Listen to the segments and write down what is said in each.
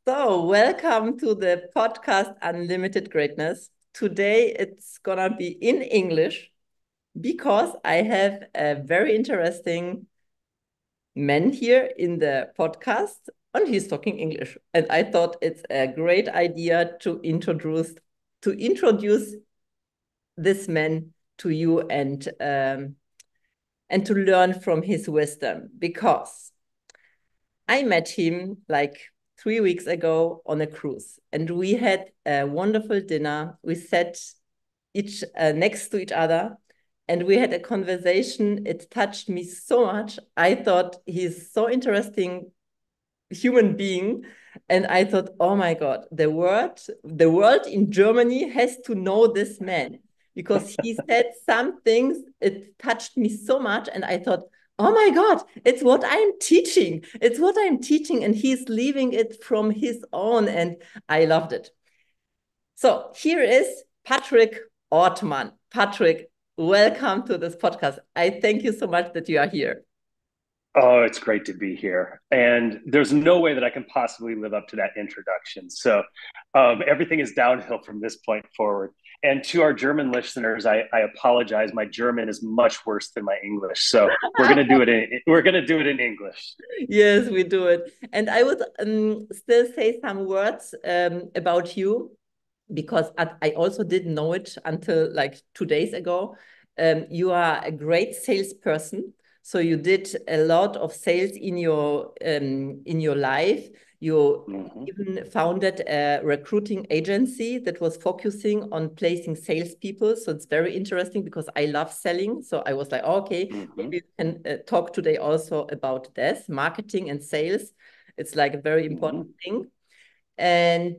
So, welcome to the podcast Unlimited Greatness. Today it's gonna be in English because I have a very interesting man here in the podcast and he's talking English. And I thought it's a great idea to introduce this man to you and to learn from his wisdom because I met him like 3 weeks ago on a cruise, and we had a wonderful dinner. We sat each next to each other, and we had a conversation. It touched me so much. I thought he's so interesting human being, and I thought, oh my God, the world in Germany has to know this man because he said some things. It touched me so much, and I thought, oh my God, it's what I'm teaching. It's what I'm teaching, and he's leaving it from his own, and I loved it. So here is Patrick Ortman. Patrick, welcome to this podcast. I thank you so much that you are here. Oh, it's great to be here. And there's no way that I can possibly live up to that introduction. So everything is downhill from this point forward. And to our German listeners, I apologize. My German is much worse than my English. So we're gonna do it in English. Yes, we do it. And I would still say some words about you because I also didn't know it until like 2 days ago. You are a great salesperson. So you did a lot of sales in your life. You Mhm. even founded a recruiting agency that was focusing on placing salespeople. So it's very interesting because I love selling. So I was like, oh, okay, Mhm. maybe we can talk today also about this marketing and sales. It's like a very important Mhm. thing. And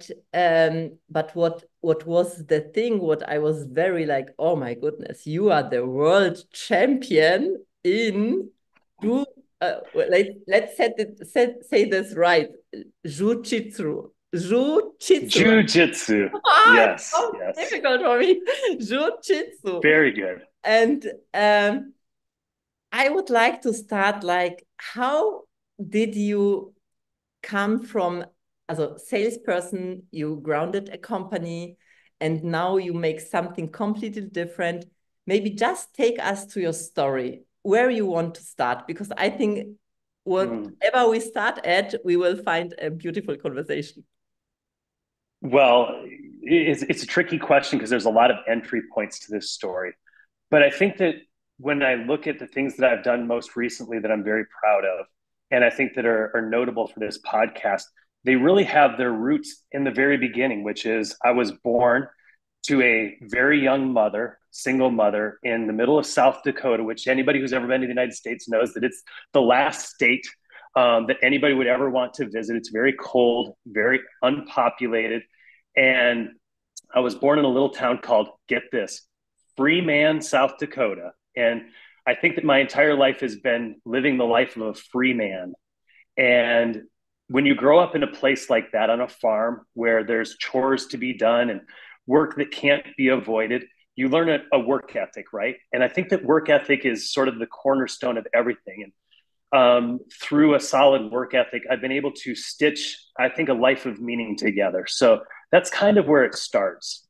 but what was the thing? What I was very like, oh my goodness, you are the world champion in do. Let's say this right. Jiu-Jitsu. Jiu-Jitsu. Jiu Jitsu. Ah, it's Yes, so yes. difficult for me. Jiu-Jitsu. Very good. And I would like to start like, how did you come from as a salesperson, you grounded a company, and now you make something completely different. Maybe just take us to your story, where you want to start, because I think Mm. whatever we start at, we will find a beautiful conversation. Well, it's a tricky question because there's a lot of entry points to this story. But I think that when I look at the things that I've done most recently that I'm very proud of, and I think that are notable for this podcast, they really have their roots in the very beginning, which is I was born to a very young mother, single mother in the middle of South Dakota, which anybody who's ever been to the United States knows that it's the last state that anybody would ever want to visit. It's very cold, very unpopulated. And I was born in a little town called, get this, Freeman, South Dakota. And I think that my entire life has been living the life of a free man. And when you grow up in a place like that on a farm where there's chores to be done and work that can't be avoided, you learn a work ethic, right? And I think that work ethic is sort of the cornerstone of everything. And through a solid work ethic, I've been able to stitch, I think, a life of meaning together. So that's kind of where it starts.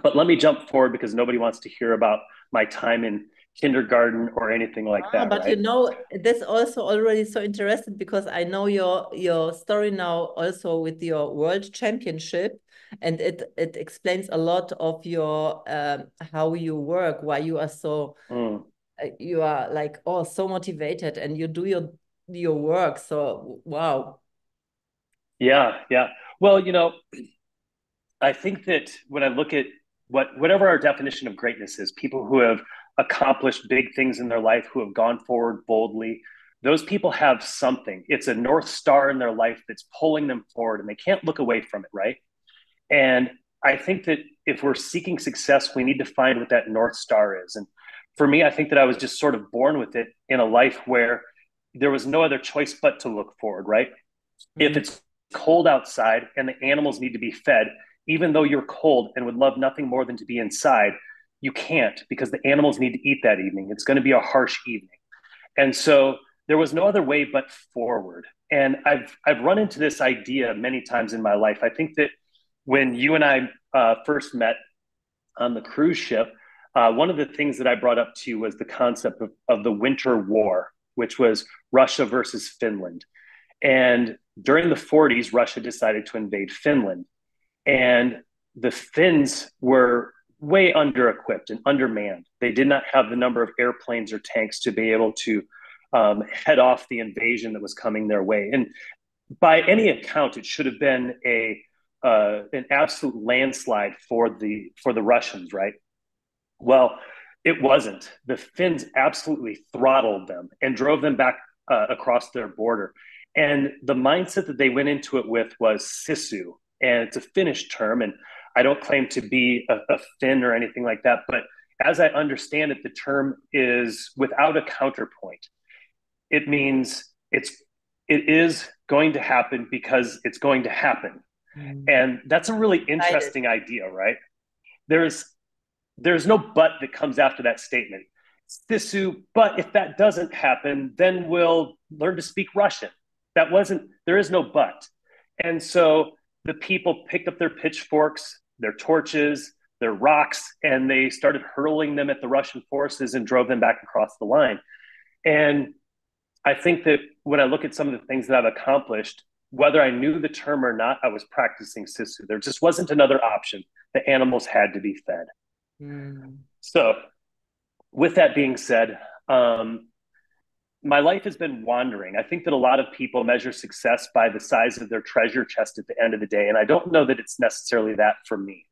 But let me jump forward because nobody wants to hear about my time in kindergarten or anything like Ah, that, but right? this also already so interested because I know your story now also with your world championship, and it explains a lot of your how you work, why you are so Mm. you are like, oh, so motivated, and you do your work. So wow. Yeah, yeah. Well, I think that when I look at whatever our definition of greatness is, people who have accomplished big things in their life, who have gone forward boldly, those people have something. It's a north star in their life that's pulling them forward, and they can't look away from it, right? And I think that if we're seeking success, we need to find what that north star is. And for me, I think that I was just sort of born with it in a life where there was no other choice but to look forward, right? If Mm. it's cold outside and the animals need to be fed, even though you're cold and would love nothing more than to be inside, you can't because the animals need to eat that evening. It's going to be a harsh evening. And so there was no other way but forward. And I've run into this idea many times in my life. I think that when you and I first met on the cruise ship, one of the things that I brought up to you was the concept of the Winter War, which was Russia versus Finland. And during the 40s, Russia decided to invade Finland. And the Finns were way under-equipped and undermanned. They did not have the number of airplanes or tanks to be able to head off the invasion that was coming their way. And by any account, it should have been an absolute landslide for the Russians, right? Well, it wasn't. The Finns absolutely throttled them and drove them back across their border. And the mindset that they went into it with was sisu, and it's a Finnish term. And I don't claim to be a Finn or anything like that, but as I understand it, the term is without a counterpoint. It means it is going to happen because it's going to happen. Mm-hmm. And that's a really interesting idea, right? There's no but that comes after that statement. Sisu, but if that doesn't happen, then we'll learn to speak Russian. There is no but. And so the people picked up their pitchforks, their torches, their rocks, and they started hurling them at the Russian forces and drove them back across the line. And I think that when I look at some of the things that I've accomplished, whether I knew the term or not, I was practicing sisu. There just wasn't another option. The animals had to be fed. Mm. So with that being said, my life has been wandering. I think that a lot of people measure success by the size of their treasure chest at the end of the day. And I don't know that it's necessarily that for me.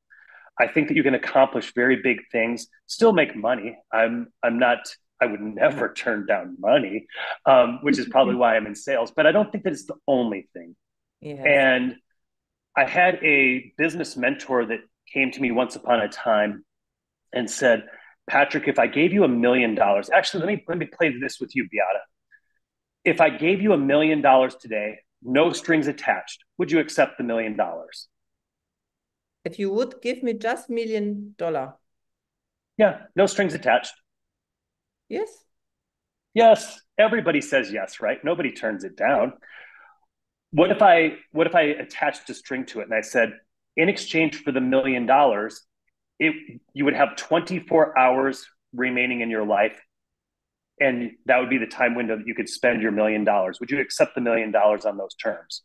I think that you can accomplish very big things, still make money. I would never turn down money, which is probably why I'm in sales, but I don't think that it's the only thing. Yes. And I had a business mentor that came to me once upon a time and said, Patrick, if I gave you $1 million, actually, let me play this with you, Beata. If I gave you $1 million today, no strings attached, would you accept the $1 million? If you would give me just $1 million. Yeah, no strings attached. Yes. Yes, everybody says yes, right? Nobody turns it down. What if I attached a string to it and I said, in exchange for the $1 million, you would have 24 hours remaining in your life, and that would be the time window that you could spend your $1 million. Would you accept the $1 million on those terms?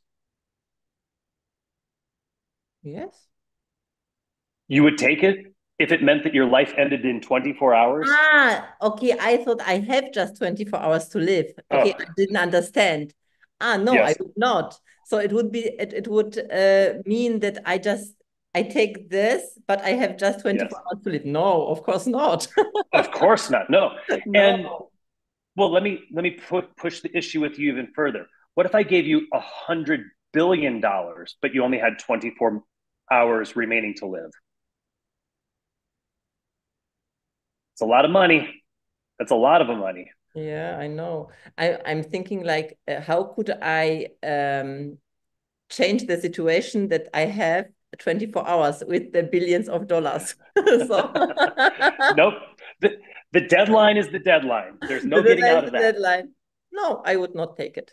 Yes. You would take it if it meant that your life ended in 24 hours? Okay. I thought I have just 24 hours to live. Okay, I didn't understand. No, yes. I would not. So it would mean that I take this, but I have just 24 hours to live. No, of course not. Of course not. No. And well, let me push the issue with you even further. What if I gave you $100 billion, but you only had 24 hours remaining to live? It's a lot of money. That's a lot of money. Yeah, I know. I'm thinking like, how could I change the situation that I have 24 hours with the billions of dollars? Nope. The deadline is the deadline. There's no getting out of that. Deadline. No, I would not take it.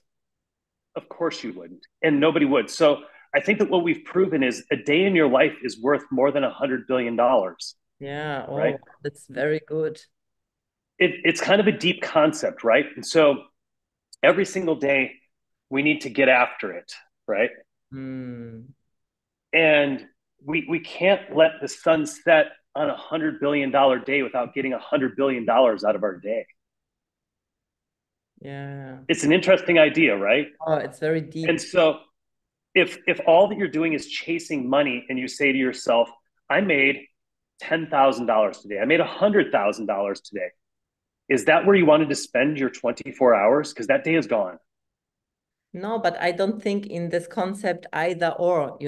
Of course you wouldn't. And nobody would. So I think that what we've proven is a day in your life is worth more than $100 billion. Yeah. Oh, right? That's very good. It's kind of a deep concept, right? And so every single day we need to get after it, right? Mm. And we can't let the sun set on $100 billion day without getting $100 billion out of our day. Yeah. It's an interesting idea, right? Oh, it's very deep. And so if all that you're doing is chasing money and you say to yourself, I made $10,000 today, I made $100,000 today, is that where you wanted to spend your 24 hours? Because that day is gone. No, but I don't think in this concept either or,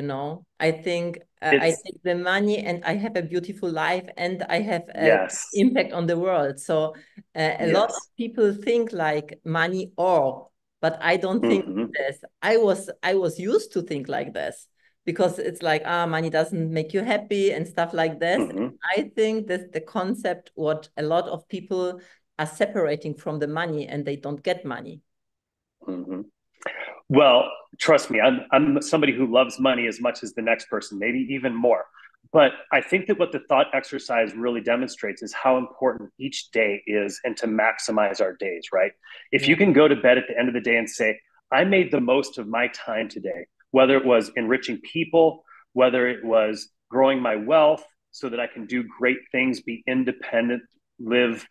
I think I take the money and I have a beautiful life and I have an impact on the world. So a lot of people think like money or, but I don't think this. I was used to think like this because it's like, money doesn't make you happy and stuff like this. I think that's the concept what a lot of people are separating from the money and they don't get money. Mhm. Well, trust me, I'm somebody who loves money as much as the next person, maybe even more. But I think that what the thought exercise really demonstrates is how important each day is and to maximize our days, right? If Yeah. you can go to bed at the end of the day and say, I made the most of my time today, whether it was enriching people, whether it was growing my wealth so that I can do great things, be independent, live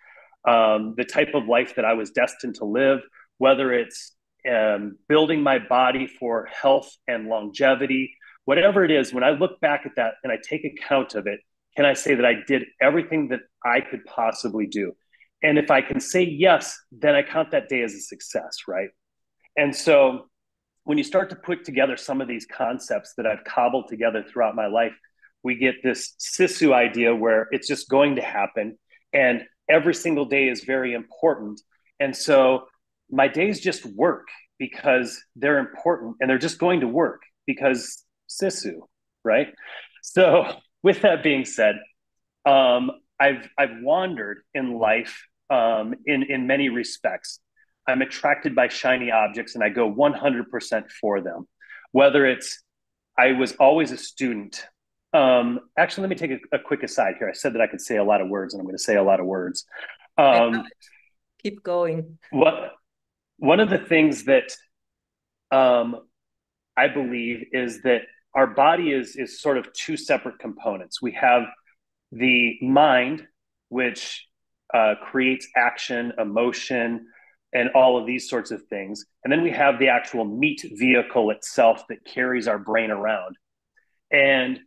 the type of life that I was destined to live, whether it's building my body for health and longevity, whatever it is, when I look back at that and I take account of it, can I say that I did everything that I could possibly do? And if I can say yes, then I count that day as a success, right? And so when you start to put together some of these concepts that I've cobbled together throughout my life, we get this Sisu idea where it's just going to happen. And every single day is very important. And so my days just work because they're important and they're just going to work because Sisu, right? So with that being said, um, I've wandered in life in many respects. I'm attracted by shiny objects and I go 100% for them. Whether it's I was always a student. Actually, let me take a quick aside here. I said that I could say a lot of words, and I'm going to say a lot of words. I love Um, it. Keep going. what one of the things that um, I believe is that our body is sort of two separate components. We have the mind, which creates action, emotion, and all of these sorts of things. And then we have the actual meat vehicle itself that carries our brain around. And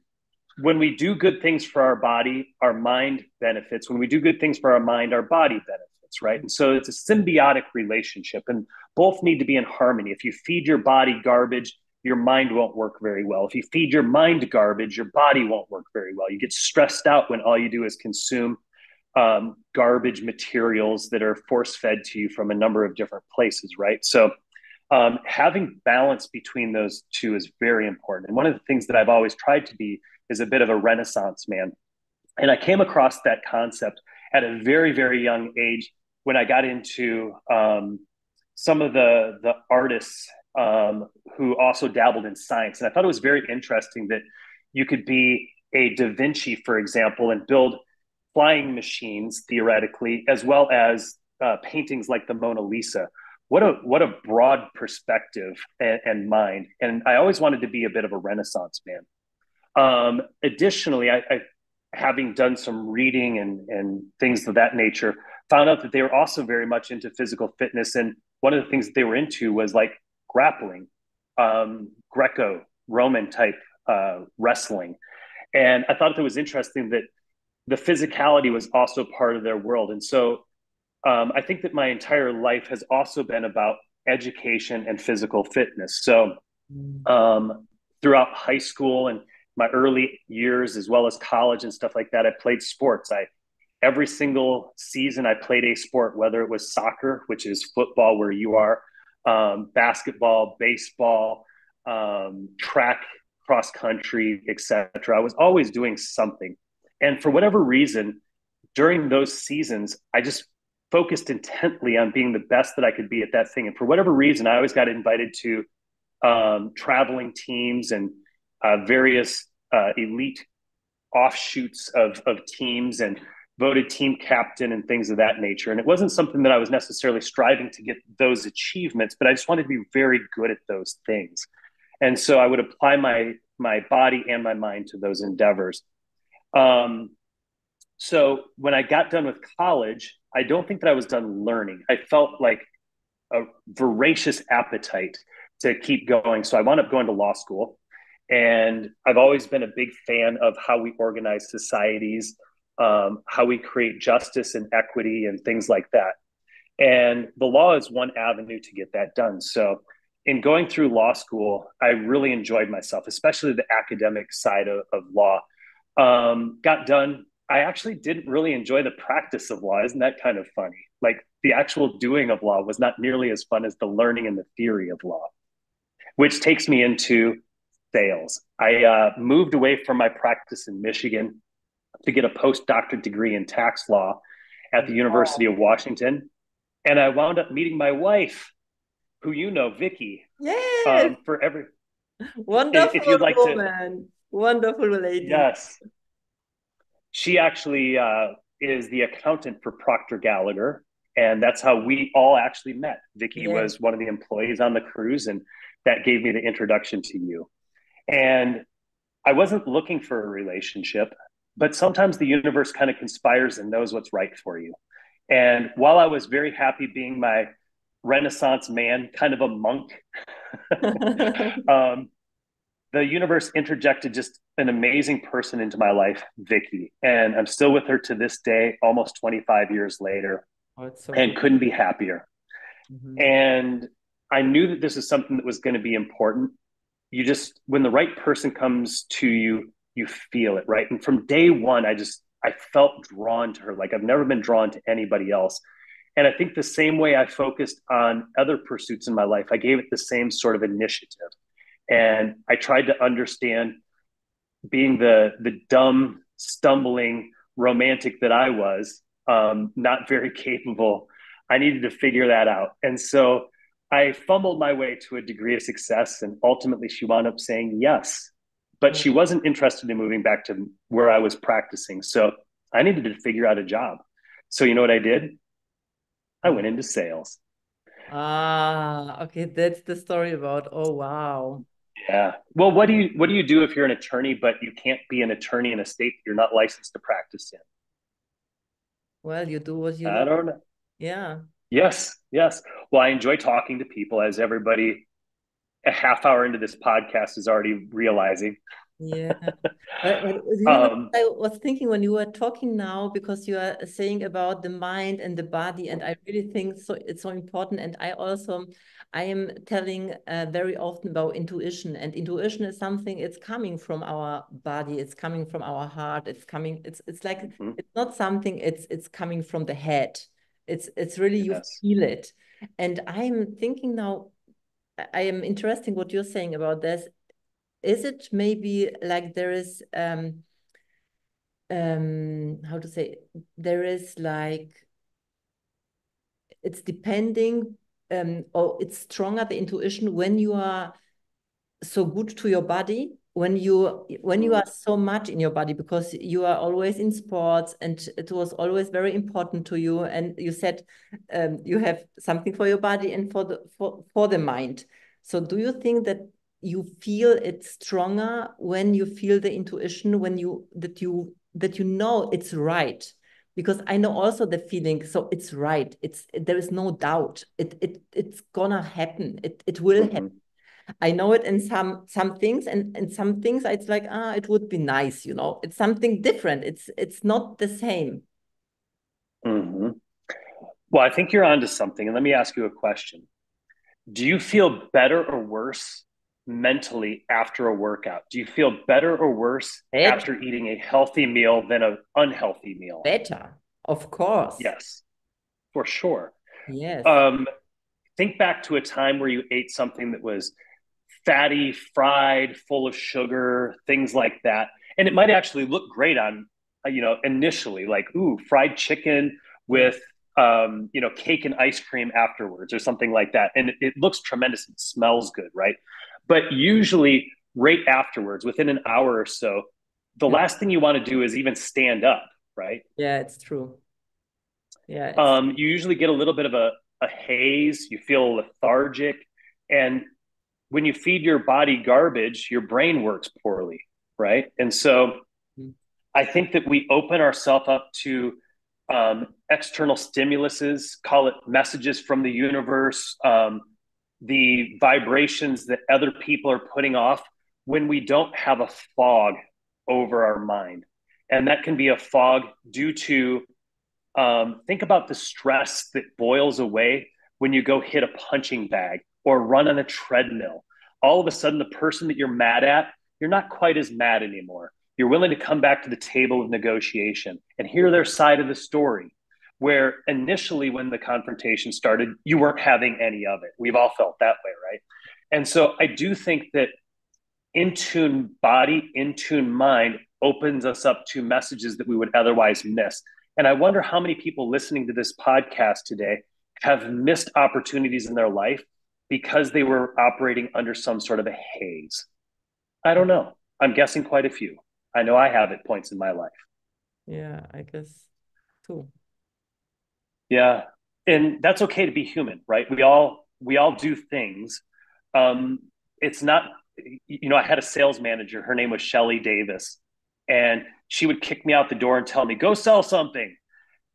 when we do good things for our body, our mind benefits. When we do good things for our mind, our body benefits, right? And so it's a symbiotic relationship, and both need to be in harmony. If you feed your body garbage, your mind won't work very well. If you feed your mind garbage, your body won't work very well. You get stressed out when all you do is consume garbage materials that are force fed to you from a number of different places, right? So having balance between those two is very important. And one of the things that I've always tried to be is a bit of a renaissance man. And I came across that concept at a very, very young age when I got into some of the artists who also dabbled in science. And I thought it was very interesting that you could be a Da Vinci, for example, and build flying machines theoretically, as well as paintings like the Mona Lisa. What a broad perspective and mind. And I always wanted to be a bit of a Renaissance man. Additionally, I having done some reading and things of that nature, found out that they were also very much into physical fitness. And one of the things that they were into was like grappling, Greco-Roman type wrestling. And I thought it was interesting that the physicality was also part of their world. And so I think that my entire life has also been about education and physical fitness. So throughout high school and my early years, as well as college and stuff like that, I played sports. I every single season I played a sport, whether it was soccer, which is football where you are, basketball, baseball, track, cross country, etc. I was always doing something. And for whatever reason, during those seasons, I just focused intently on being the best that I could be at that thing. And for whatever reason, I always got invited to traveling teams and various elite offshoots of teams and voted team captain and things of that nature. And it wasn't something that I was necessarily striving to get those achievements, but I just wanted to be very good at those things. And so I would apply my body and my mind to those endeavors. So when I got done with college, I don't think that I was done learning. I felt like a voracious appetite to keep going. So I wound up going to law school. And I've always been a big fan of how we organize societies, how we create justice and equity and things like that. And the law is one avenue to get that done. So in going through law school, I really enjoyed myself, especially the academic side of law. Got done. I actually didn't really enjoy the practice of law. Isn't that kind of funny? Like the actual doing of law was not nearly as fun as the learning and the theory of law, which takes me into sales. I moved away from my practice in Michigan to get a postdoctorate degree in tax law at the University of Washington. And I wound up meeting my wife, who you know, Vicky, Yes, for every, if wonderful you'd like to, woman, wonderful lady. yes, she actually is the accountant for Procter Gallagher. And that's how we all actually met. Vicky Yes. was one of the employees on the cruise, and that gave me the introduction to you. And I wasn't looking for a relationship, but sometimes the universe kind of conspires and knows what's right for you. And while I was very happy being my Renaissance man, kind of a monk, um, the universe interjected just an amazing person into my life, Vicky. And I'm still with her to this day, almost 25 years later, Oh, it's so and good. couldn't be happier. Mhm. And I knew that this is something that was going to be important. You just, when the right person comes to you, you feel it, right? And from day one, I felt drawn to her like I've never been drawn to anybody else. And I think the same way I focused on other pursuits in my life, I gave it the same sort of initiative. And I tried to understand, being the dumb, stumbling romantic that I was, not very capable. I needed to figure that out. And so I fumbled my way to a degree of success. And ultimately, she wound up saying yes. But Oh. she wasn't interested in moving back to where I was practicing. So I needed to figure out a job. So you know what I did? I went into sales. Ah, okay, that's the story about. Oh, wow. Yeah. Well, what do you do if you're an attorney, but you can't be an attorney in a state that you're not licensed to practice in? Well, you do what you I love. don't know. Yeah. Yes, yes. Well, I enjoy talking to people, as everybody a half hour into this podcast is already realizing. Yeah. But you know, Um, I was thinking when you were talking now, because you are saying about the mind and the body, and I really think so it's so important. And I am telling very often about intuition, and intuition is something, it's coming from our body, it's coming from our heart, it's like mhm, it's not something, it's coming from the head. It's really you yes. feel it. And I'm thinking now, I am interested what you're saying about this. Is it maybe like there is how to say, there is like, it's depending, or it's stronger the intuition when you are so good to your body, when you Mm, are so much in your body because you are always in sports and it was always very important to you, and you said you have something for your body and for the mind. So do you think that you feel it stronger when you feel the intuition, when you know it's right? Because I know also the feeling, so it's right, there is no doubt, it's gonna happen, it will happen. mhm, I know it in some things, and some things it's like, it would be nice, it's something different. It's not the same. mhm. Well, I think you're onto something. And let me ask you a question. Do you feel better or worse mentally after a workout? Do you feel better or worse Better, after eating a healthy meal than an unhealthy meal? better, of course. Yes, for sure. Yes. Um, think back to a time where you ate something that was fatty, fried, full of sugar, things like that. And it might actually look great on, initially, like, ooh, fried chicken Yeah. with, cake and ice cream afterwards or something like that. And it looks tremendous. It smells good, right? But usually, right afterwards, within an hour or so, the last thing you want to do is even stand up, right? Yeah, it's true. Yeah, it's You usually get a little bit of a haze, you feel lethargic. And when you feed your body garbage, your brain works poorly, right? And so I think that we open ourselves up to external stimuluses, call it messages from the universe, the vibrations that other people are putting off when we don't have a fog over our mind. And that can be a fog due to, think about the stress that boils away when you go hit a punching bag or run on a treadmill. All of a sudden, the person that you're mad at, you're not quite as mad anymore. You're willing to come back to the table of negotiation and hear their side of the story. Where initially, when the confrontation started, you weren't having any of it. We've all felt that way, right? And so I do think that in tune body, in tune mind opens us up to messages that we would otherwise miss. And I wonder how many people listening to this podcast today have missed opportunities in their life because they were operating under some sort of a haze? I don't know. I'm guessing quite a few. I know I have at points in my life. Yeah, I guess too. Yeah. And that's okay to be human, right? We all do things. Um, it's not, I had a sales manager, her name was Shelly Davis, and she would kick me out the door and tell me, go sell something.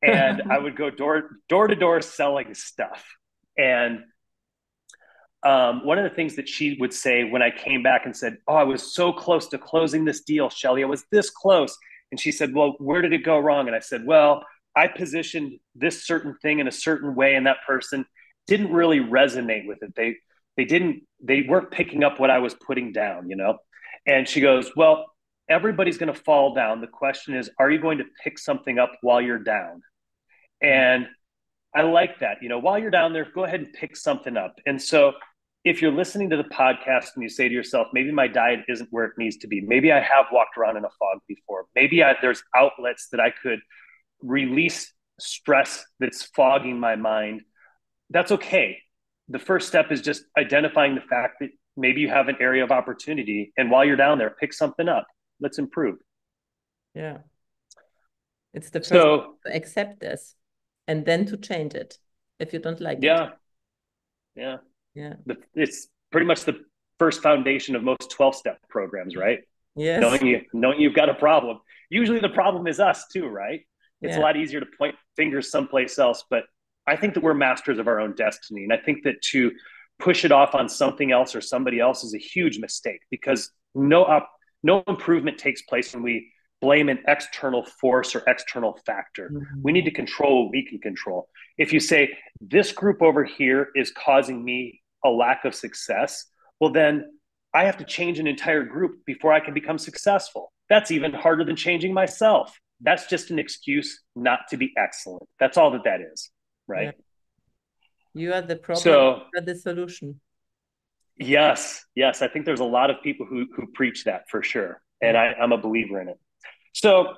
And I would go door to door selling stuff. And one of the things that she would say when I came back and said, "Oh, I was so close to closing this deal, Shelly. I was this close." And she said, "Well, where did it go wrong?" And I said, "Well, I positioned this certain thing in a certain way, and that person didn't really resonate with it. They weren't picking up what I was putting down, you know." And she goes, "Well, everybody's going to fall down. The question is, are you going to pick something up while you're down?" And I like that. While you're down there, go ahead and pick something up. And so if you're listening to the podcast and you say to yourself, maybe my diet isn't where it needs to be. Maybe I have walked around in a fog before. Maybe there's outlets that I could release stress that's fogging my mind. That's okay. The first step is just identifying the fact that maybe you have an area of opportunity. And while you're down there, pick something up. Let's improve. Yeah. It's the first So, to accept this and then to change it if you don't like it. yeah. Yeah. It's pretty much the first foundation of most 12-step programs, right? Yes. Knowing you've got a problem. Usually the problem is us too, right? It's a lot easier to point fingers someplace else, but I think that we're masters of our own destiny. And I think that to push it off on something else or somebody else is a huge mistake, because no improvement takes place when we blame an external force or external factor. Mm-hmm. We need to control what we can control. If you say, this group over here is causing me a lack of success, well, then I have to change an entire group before I can become successful. That's even harder than changing myself. That's just an excuse not to be excellent. That's all that is, right? Yeah. You are the problem, so you are the solution. yes, I think there's a lot of people who preach that for sure. And I'm a believer in it. So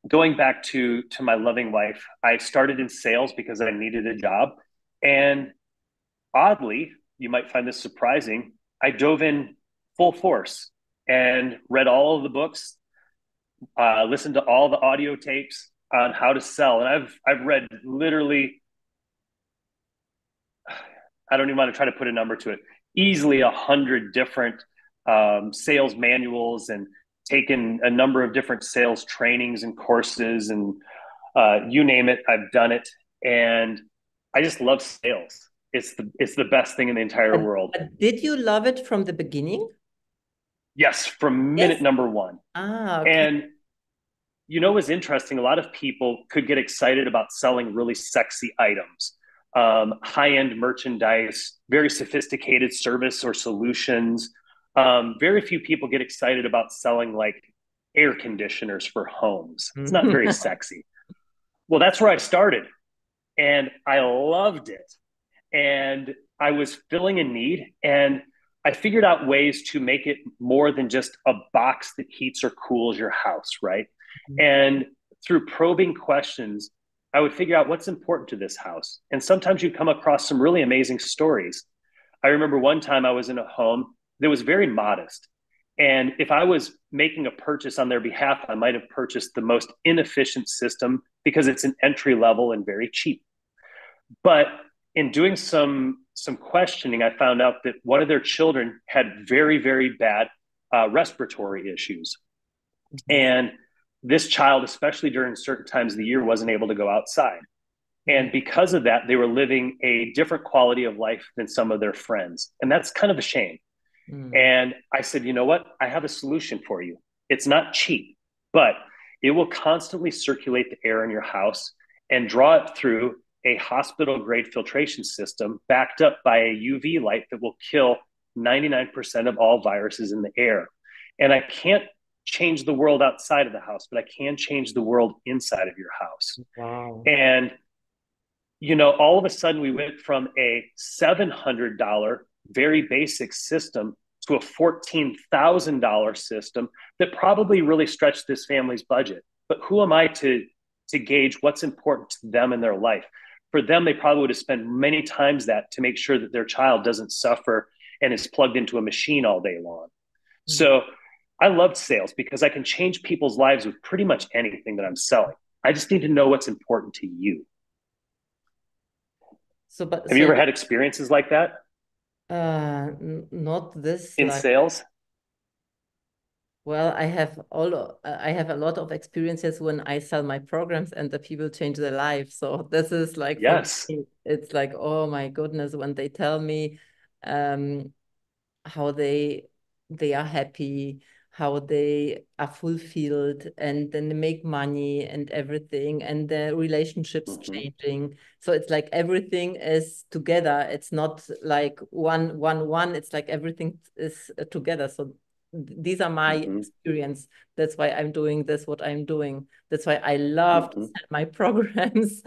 going back to my loving wife, I started in sales because I needed a job. And oddly, you might find this surprising, I dove in full force and read all of the books, listened to all the audio tapes on how to sell. And I've read literally, I don't even want to try to put a number to it, easily 100 different sales manuals, and taken a number of different sales trainings and courses, and you name it, I've done it. And I just love sales. It's the best thing in the entire world. But did you love it from the beginning? Yes, from minute number one. Okay. And what's interesting, a lot of people could get excited about selling really sexy items, high-end merchandise, very sophisticated service or solutions. Very few people get excited about selling like air conditioners for homes. It's not very sexy. Well, that's where I started, and I loved it. And I was filling a need, and I figured out ways to make it more than just a box that heats or cools your house, right? And through probing questions, I would figure out what's important to this house. And sometimes you come across some really amazing stories. I remember one time I was in a home that was very modest. And if I was making a purchase on their behalf, I might have purchased the most inefficient system because it's an entry level and very cheap. But in doing some questioning, I found out that one of their children had very, very bad respiratory issues. And this child, especially during certain times of the year, wasn't able to go outside. And because of that, they were living a different quality of life than some of their friends. And that's kind of a shame. And I said, you know what? I have a solution for you. It's not cheap, but it will constantly circulate the air in your house and draw it through a hospital-grade filtration system backed up by a UV light that will kill 99% of all viruses in the air. And I can't change the world outside of the house, but I can change the world inside of your house. Wow. And, all of a sudden we went from a $700 very basic system to a $14,000 system that probably really stretched this family's budget. But who am I to gauge what's important to them in their life? For them, they probably would have spent many times that to make sure that their child doesn't suffer and is plugged into a machine all day long. So I loved sales because I can change people's lives with pretty much anything that I'm selling. I just need to know what's important to you. Have you ever had experiences like that? Not this in like. sales? Well, I have a lot of experiences when I sell my programs and the people change their life. So this is like, for Yes. me, it's like, oh my goodness, when they tell me how they are happy, how they are fulfilled, and then they make money and everything, and the relationships changing. So it's like everything is together. It's not like one. It's like everything is together. So these are my experience. That's why I'm doing this, what I'm doing. That's why I love to sell my programs.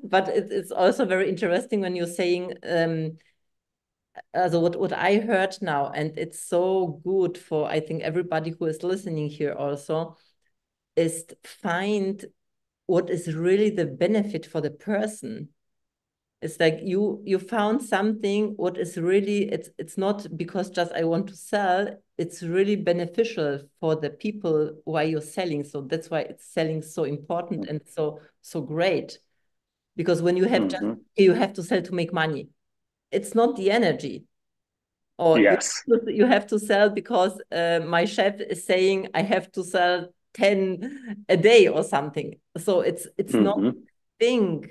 But it's also very interesting when you're saying, so what I heard now, and it's so good for, I think, everybody who is listening here also, is find what is really the benefit for the person. It's like you found something what is really, it's not because just I want to sell, it's really beneficial for the people why you're selling. So that's why it's selling so important and so great. Because when you have just, you have to sell to make money. It's not the energy. Or Yes. you have to sell because my chef is saying I have to sell 10 a day or something. So it's not a thing,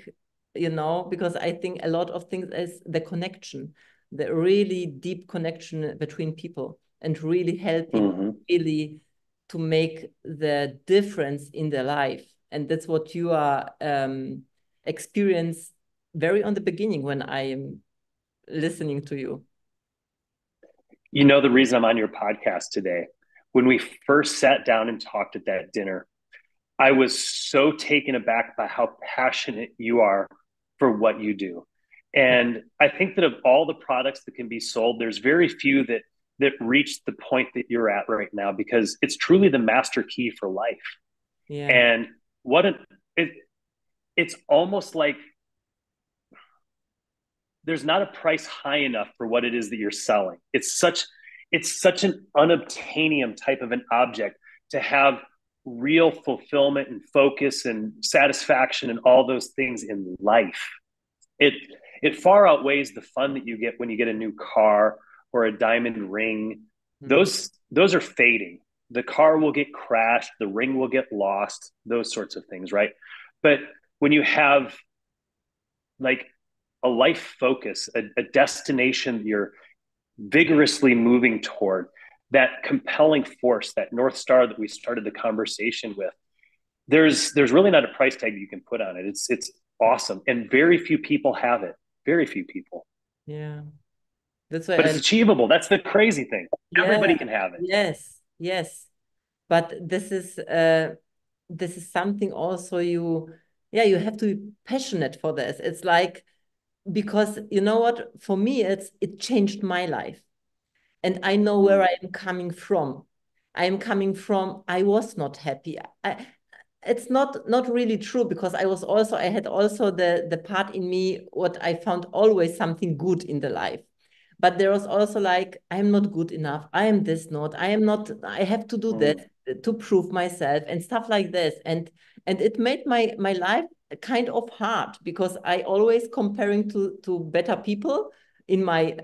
because I think a lot of things is the connection, the really deep connection between people, and really helping really to make the difference in their life. And that's what you are experience very on the beginning when I am listening to you. You know, the reason I'm on your podcast today, when we first sat down and talked at that dinner, I was so taken aback by how passionate you are for what you do. And I think that of all the products that can be sold, there's very few that reach the point that you're at right now, because it's truly the master key for life. Yeah. And it's almost like there's not a price high enough for what it is that you're selling. It's such an unobtainium type of an object to have real fulfillment and focus and satisfaction and all those things in life. It far outweighs the fun that you get when you get a new car or a diamond ring. Those are fading. The car will get crashed, the ring will get lost, those sorts of things, right? But when you have like a life focus, a destination you're vigorously moving toward, that compelling force, that North Star that we started the conversation with, there's really not a price tag you can put on it. It's awesome. And very few people have it. Very few people. Yeah. That's why but it's achievable. That's the crazy thing. Yeah. Everybody can have it. Yes. But this is something also you have to be passionate for this. It's like, because you know what, for me, it changed my life. And I know where I am coming from. I was not happy. It's not really true, because I had also the part in me what I found always something good in the life. But there was also like, I'm not good enough. I am this not. I am not. I have to do this to prove myself and stuff like this. And it made my life kind of hard, because I always comparing to better people in my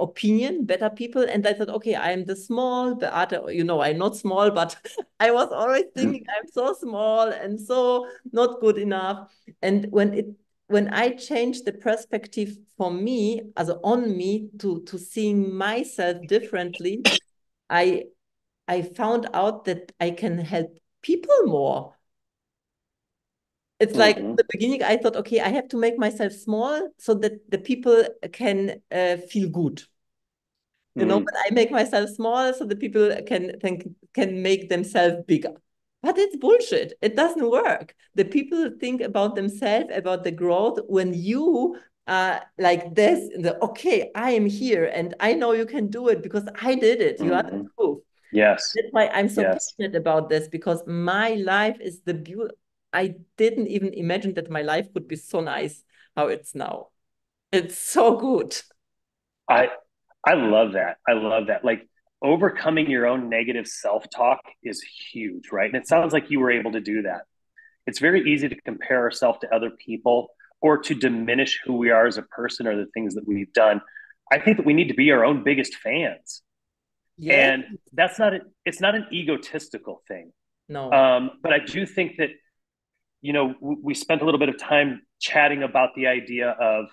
opinion, better people. And I thought, okay, I am the small, the other, I'm not small, but I was always thinking I'm so small and so not good enough. And when I changed the perspective for me, as on me, to seeing myself differently, I found out that I can help people more. It's like at the beginning, I thought, okay, I have to make myself small so that the people can feel good. But I make myself small so the people can make themselves bigger. But it's bullshit. It doesn't work. The people think about themselves, about the growth, when you are like this, okay, I am here and I know you can do it because I did it. You are the proof. Yes. That's why I'm so passionate about this, because my life is the beauty. I didn't even imagine that my life could be so nice. how it's now. It's so good. I I love that. I love that. Like overcoming your own negative self-talk is huge, right? And it sounds like you were able to do that. It's very easy to compare ourselves to other people or to diminish who we are as a person or the things that we've done. I think that we need to be our own biggest fans. Yeah. And that's not it's not an egotistical thing. No. But I do think that, we spent a little bit of time chatting about the idea of,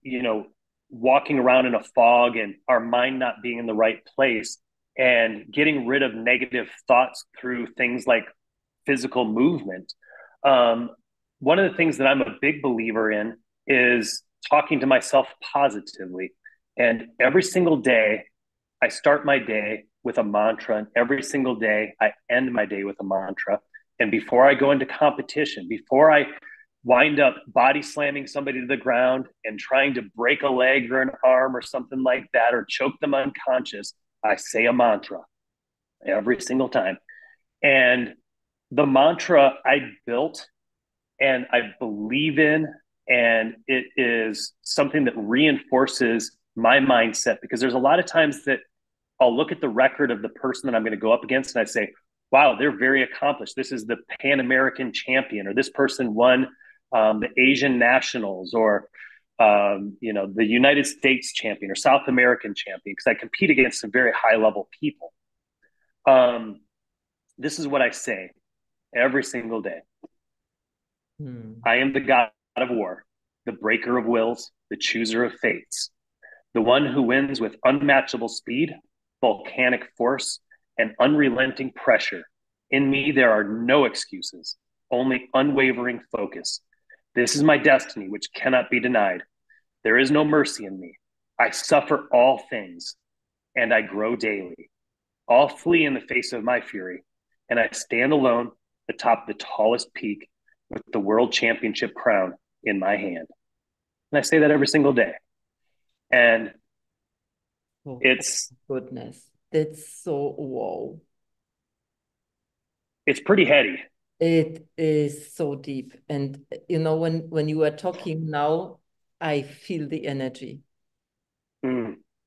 you know, walking around in a fog and our mind not being in the right place and getting rid of negative thoughts through things like physical movement. Um, One of the things that I'm a big believer in is talking to myself positively. And every single day, I start my day with a mantra, and every single day, I end my day with a mantra. And before I go into competition, before I wind up body slamming somebody to the ground and trying to break a leg or an arm or something like that, or choke them unconscious, I say a mantra every single time. And the mantra I built and I believe in, and it is something that reinforces my mindset because there's a lot of times that I'll look at the record of the person that I'm going to go up against and I say, wow, they're very accomplished. This is the Pan American champion, or this person won the Asian Nationals, or the United States champion or South American champion, because I compete against some very high level people. This is what I say every single day. I am the god of war, the breaker of wills, the chooser of fates, the one who wins with unmatchable speed, volcanic force, and unrelenting pressure. In me, there are no excuses, only unwavering focus. This is my destiny, which cannot be denied. There is no mercy in me. I suffer all things, and I grow daily. All flee in the face of my fury, and I stand alone atop the tallest peak with the world championship crown in my hand. And I say that every single day. And Oh, it's goodness. That's so wow. it's pretty heady. It is so deep. And when you are talking now, I feel the energy.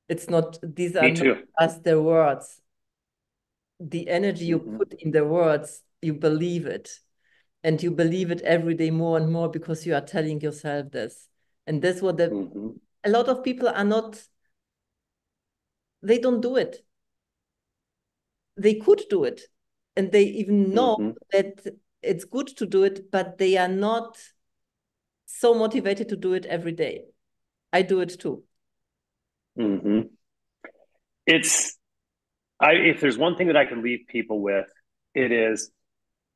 It's not, these are Me not too. just the words. The energy you Mm-hmm. put in the words, you believe it. And you believe it every day more and more because you are telling yourself this. And that's what Mm-hmm. a lot of people are not, they don't do it. They could do it. And they even know Mm-hmm. that it's good to do it, but they are not so motivated to do it every day. I do it too. Mm-hmm. It's if there's one thing that I can leave people with, it is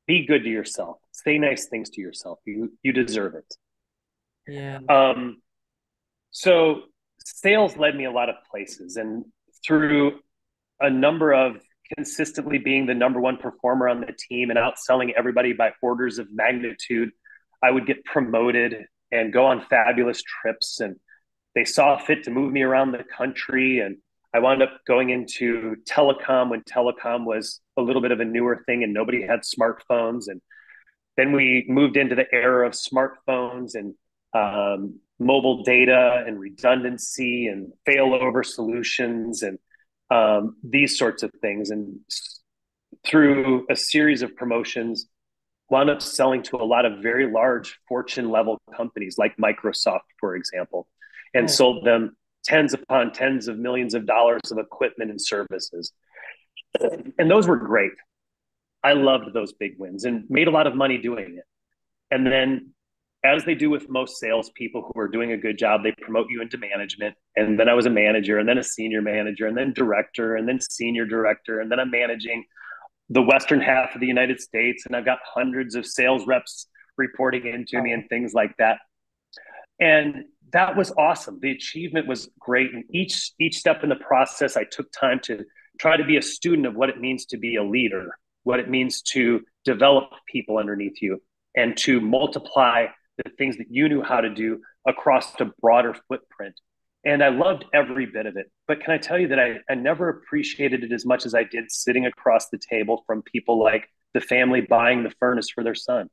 be good to yourself. Say nice things to yourself. You deserve it. Yeah. So sales led me a lot of places, and through a number of consistently being the number one performer on the team and outselling everybody by orders of magnitude, I would get promoted and go on fabulous trips. And they saw fit to move me around the country. And I wound up going into telecom when telecom was a little bit of a newer thing and nobody had smartphones. And then we moved into the era of smartphones and mobile data and redundancy and failover solutions and these sorts of things. And through a series of promotions, wound up selling to a lot of very large Fortune level companies like Microsoft, for example, and Oh, sold them tens upon tens of millions of dollars of equipment and services. And those were great. I loved those big wins and made a lot of money doing it. And then, as they do with most salespeople who are doing a good job, they promote you into management. And then I was a manager, and then a senior manager, and then director, and then senior director. And then I'm managing the western half of the United States. And I've got hundreds of sales reps reporting into me and things like that. And that was awesome. The achievement was great. And each step in the process, I took time to try to be a student of what it means to be a leader, what it means to develop people underneath you, and to multiply the things that you knew how to do across a broader footprint. And I loved every bit of it. But can I tell you that I never appreciated it as much as I did sitting across the table from people like the family buying the furnace for their son.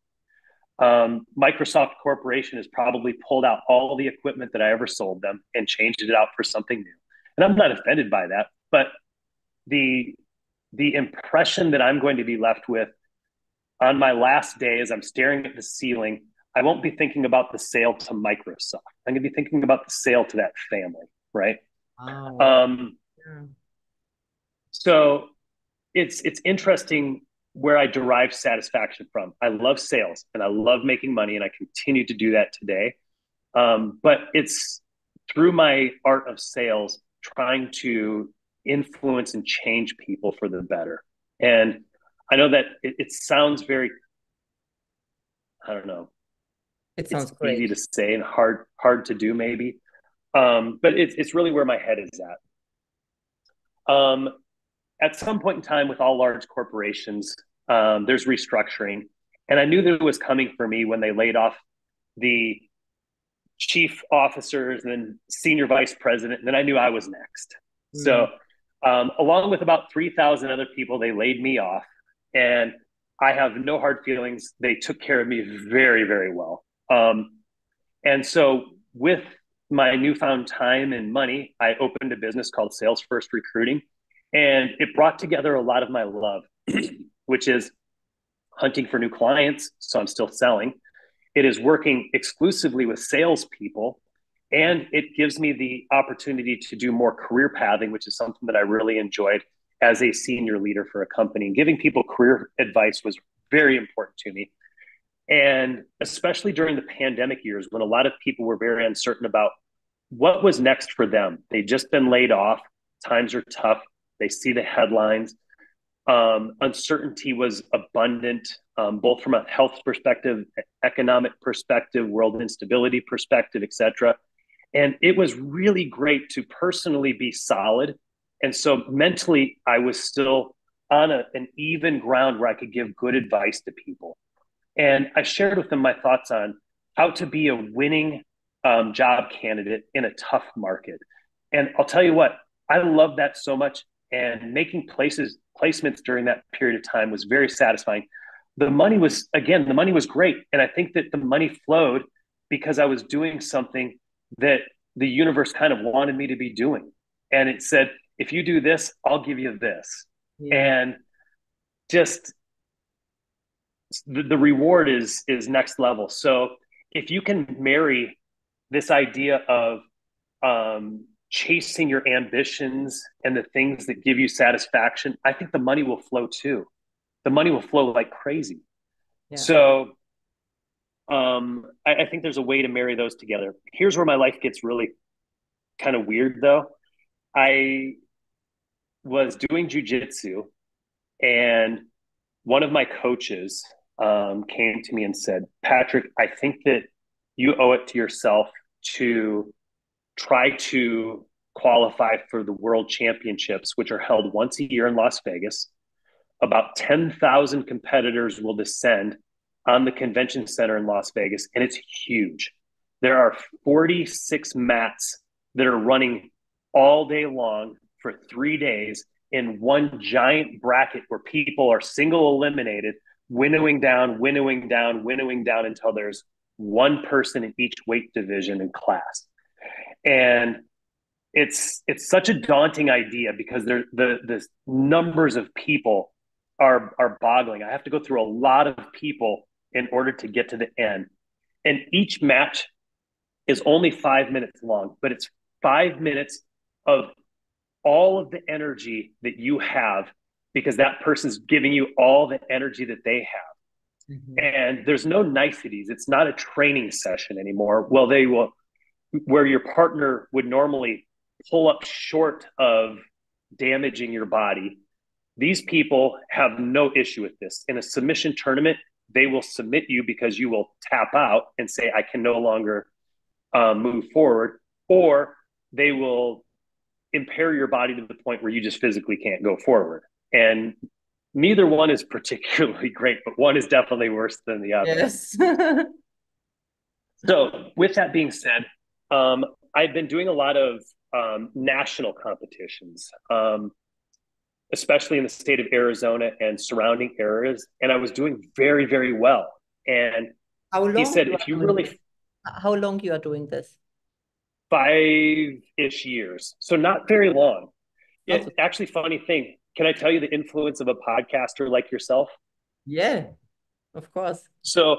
Microsoft Corporation has probably pulled out all the equipment that I ever sold them and changed it out for something new. And I'm not offended by that, but the impression that I'm going to be left with on my last day as I'm staring at the ceiling, I won't be thinking about the sale to Microsoft. I'm going to be thinking about the sale to that family, right? Oh, yeah. So it's interesting where I derive satisfaction from. I love sales and I love making money, and I continue to do that today. But it's through my art of sales, trying to influence and change people for the better. And I know that it sounds very, I don't know, It it's sounds easy great. to say and hard to do maybe. But it's really where my head is at some point in time with all large corporations, there's restructuring. And I knew that it was coming for me when they laid off the chief officers and then senior vice president. And then I knew I was next. So, along with about 3,000 other people, they laid me off. And I have no hard feelings. They took care of me very, very well. And so, with my newfound time and money, I opened a business called Sales First Recruiting. And it brought together a lot of my love, which is hunting for new clients. So I'm still selling. It is working exclusively with salespeople. And it gives me the opportunity to do more career pathing, which is something that I really enjoyed as a senior leader for a company. And giving people career advice was very important to me. And especially during the pandemic years, when a lot of people were very uncertain about what was next for them. They'd just been laid off. Times are tough. They see the headlines. Uncertainty was abundant, both from a health perspective, economic perspective, world instability perspective, et cetera. And it was really great to personally be solid. And so mentally, I was still on an even ground where I could give good advice to people. And I shared with them my thoughts on how to be a winning job candidate in a tough market. And I'll tell you what, I love that so much. And making placements during that period of time was very satisfying. The money was great. And I think that the money flowed because I was doing something that the universe kind of wanted me to be doing. And it said, if you do this, I'll give you this. Yeah. And just the reward is next level. So if you can marry this idea of chasing your ambitions and the things that give you satisfaction, I think the money will flow too. The money will flow like crazy. Yeah. So I think there's a way to marry those together. Here's where my life gets really kind of weird though. I was doing Jiu Jitsu, and one of my coaches came to me and said, Patrick, I think that you owe it to yourself to try to qualify for the world championships, which are held once a year in Las Vegas. About 10,000 competitors will descend on the convention center in Las Vegas, and it's huge. There are 46 mats that are running all day long for 3 days in one giant bracket where people are single eliminated, winnowing down, winnowing down, winnowing down until there's one person in each weight division and class. And it's such a daunting idea because the numbers of people are boggling. I have to go through a lot of people in order to get to the end. And each match is only 5 minutes long, but it's 5 minutes of all of the energy that you have because that person's giving you all the energy that they have. Mm-hmm. And there's no niceties. It's not a training session anymore. Well, they will, where your partner would normally pull up short of damaging your body. These people have no issue with this. In a submission tournament, they will submit you because you will tap out and say, I can no longer move forward, or they will impair your body to the point where you just physically can't go forward. And neither one is particularly great, but one is definitely worse than the other. Yes. So with that being said, I've been doing a lot of national competitions, especially in the state of Arizona and surrounding areas. And I was doing very, very well. And How He long said, you if are you doing this? really How long you are doing this? 5-ish years, so not very long. Not so, It actually, funny thing. Can I tell you the influence of a podcaster like yourself? yeah, of course. So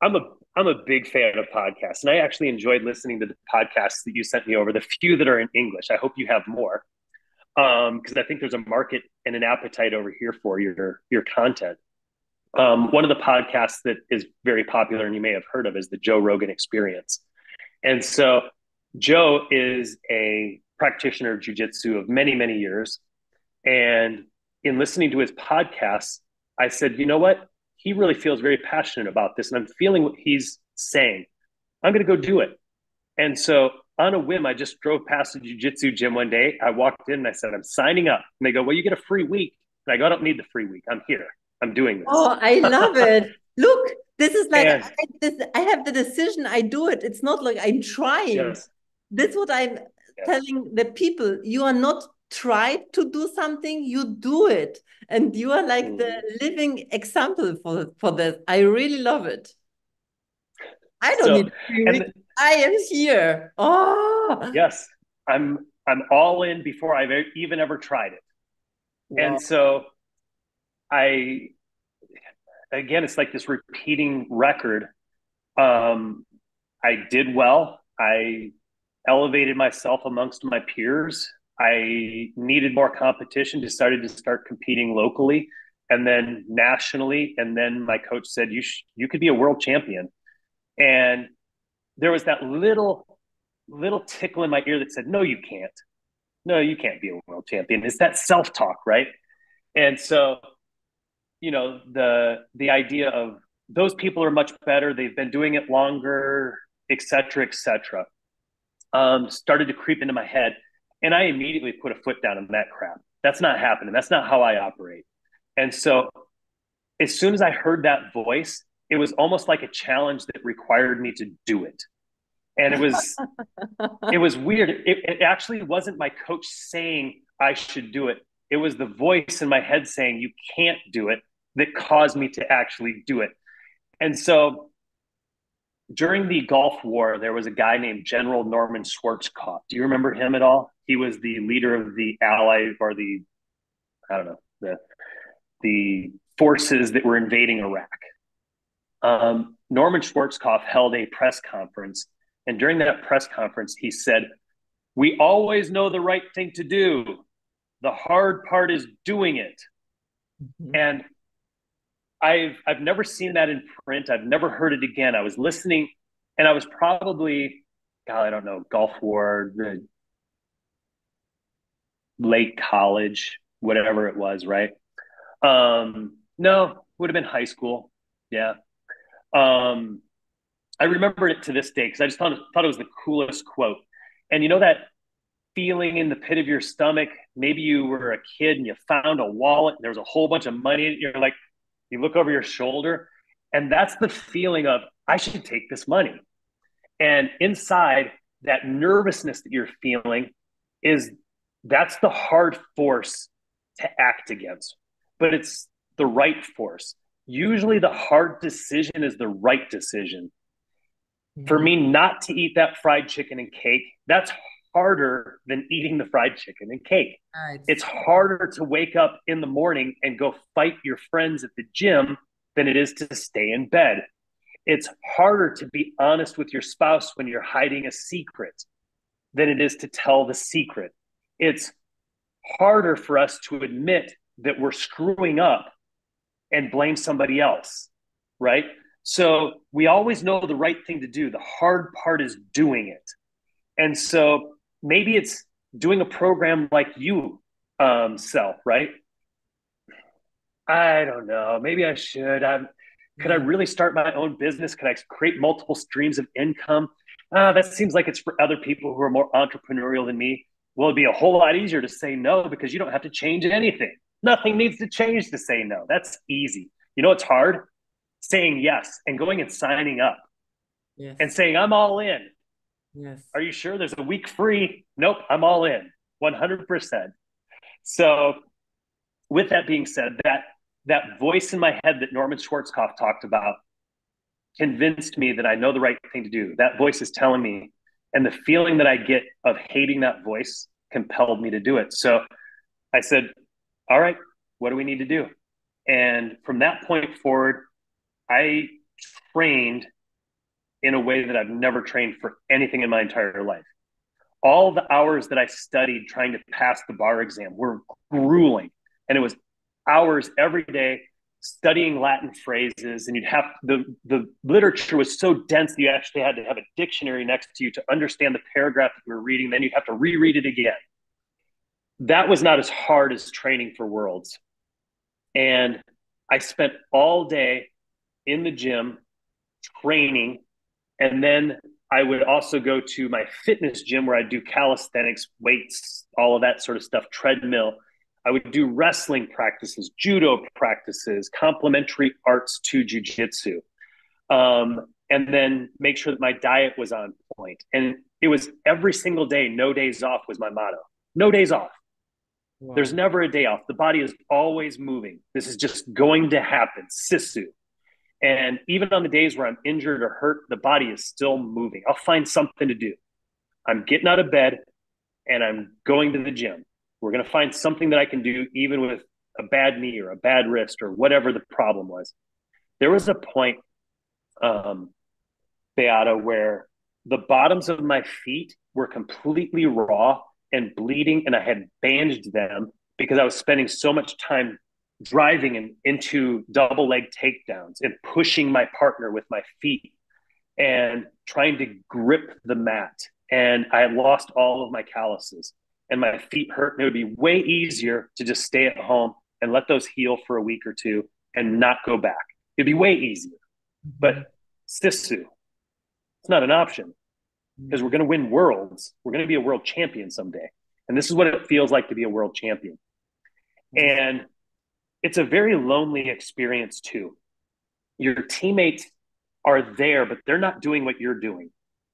I'm a I'm a big fan of podcasts, and I actually enjoyed listening to the podcasts that you sent me over. The few that are in English, I hope you have more, because I think there's a market and an appetite over here for your content. One of the podcasts that is very popular, and you may have heard of, is the Joe Rogan Experience. And so Joe is a practitioner of Jiu Jitsu of many, many years. And in listening to his podcasts, I said, you know what? He really feels very passionate about this. And I'm feeling what he's saying. I'm going to go do it. And so on a whim, I just drove past the Jiu Jitsu gym one day. I walked in and I said, I'm signing up. And they go, well, you get a free week. And I go, I don't need the free week. I'm here. I'm doing this. Oh, I love it. Look, this is like And I have the decision. I do it. It's not like I'm trying. yes, This is what I'm yes. telling the people. You are not tried to do something, you do it. And you are like the Mm-hmm. living example for this. I really love it. I don't So, need 3 weeks. and I am here. Oh, yes, I'm all in before I've even ever tried it. And wow. so I, again, it's like this repeating record. Um, I did well. I elevated myself amongst my peers. I needed more competition, decided to start competing locally and then nationally. And then my coach said, you could be a world champion. And there was that little tickle in my ear that said, no, you can't. No, you can't be a world champion. It's that self-talk, right? And so, the idea of those people are much better, they've been doing it longer, et cetera, started to creep into my head. And I immediately put a foot down on that crap. That's not happening. That's not how I operate. And so as soon as I heard that voice, it was almost like a challenge that required me to do it. And it was weird. It actually wasn't my coach saying I should do it. It was the voice in my head saying you can't do it that caused me to actually do it. And so during the Gulf War, there was a guy named General Norman Schwarzkopf. Do you remember him at all? He was the leader of the Allied, or I don't know, the forces that were invading Iraq. Norman Schwarzkopf held a press conference. And during that press conference, he said, we always know the right thing to do. The hard part is doing it. Mhm. And I've never seen that in print. I've never heard it again. I was listening, and I was probably, God, I don't know, Gulf War, the late college, whatever it was, right? No, would have been high school. Yeah. Um, I remember it to this day because I just thought it was the coolest quote. And you know that feeling in the pit of your stomach? Maybe you were a kid and you found a wallet and there was a whole bunch of money in it. You're like, you look over your shoulder, and that's the feeling of, I should take this money. And inside, that nervousness that you're feeling is that's the hard force to act against, but it's the right force. Usually, the hard decision is the right decision. For Mhm. me, not to eat that fried chicken and cake, that's harder than eating the fried chicken and cake. Ah, It's it's harder to wake up in the morning and go fight your friends at the gym than it is to stay in bed. It's harder to be honest with your spouse when you're hiding a secret than it is to tell the secret. It's harder for us to admit that we're screwing up and blame somebody else, right? So we always know the right thing to do. The hard part is doing it. And so maybe it's doing a program like you sell, right? I don't know. Maybe I should. Could I yeah. really start my own business? Could I create multiple streams of income? That seems like it's for other people who are more entrepreneurial than me. Well, it'd be a whole lot easier to say no because you don't have to change anything. Nothing needs to change to say no. That's easy. You know what's hard? Saying yes and going and signing up and Yes. saying, I'm all in. Yes. Are you sure there's a week free? Nope, I'm all in 100%. So, with that being said, that voice in my head that Norman Schwarzkopf talked about, convinced me that I know the right thing to do. That voice is telling me, and the feeling that I get of hating that voice compelled me to do it. So I said, all right, what do we need to do? And from that point forward, I trained in a way that I've never trained for anything in my entire life. All the hours that I studied trying to pass the bar exam were grueling. And it was hours every day studying Latin phrases. And you'd have the literature was so dense that you actually had to have a dictionary next to you to understand the paragraph that you were reading. Then you'd have to reread it again. That was not as hard as training for Worlds. And I spent all day in the gym training. And then I would also go to my fitness gym where I do calisthenics, weights, all of that sort of stuff, treadmill. I would do wrestling practices, judo practices, complementary arts to Jiu Jitsu. And then make sure that my diet was on point. And it was every single day, no days off was my motto. No days off. Wow. There's never a day off. The body is always moving. This is just going to happen. Sisu. And even on the days where I'm injured or hurt, the body is still moving. I'll find something to do. I'm getting out of bed and I'm going to the gym. We're going to find something that I can do, even with a bad knee or a bad wrist or whatever the problem was. There was a point, Beata, where the bottoms of my feet were completely raw and bleeding, and I had bandaged them because I was spending so much time driving into double leg takedowns and pushing my partner with my feet and trying to grip the mat. And I had lost all of my calluses and my feet hurt. And it would be way easier to just stay at home and let those heal for a week or two and not go back. It'd be way easier. But Sisu, it's not an option because we're going to win worlds. We're going to be a world champion someday. And this is what it feels like to be a world champion. And it's a very lonely experience too. Your teammates are there, but they're not doing what you're doing.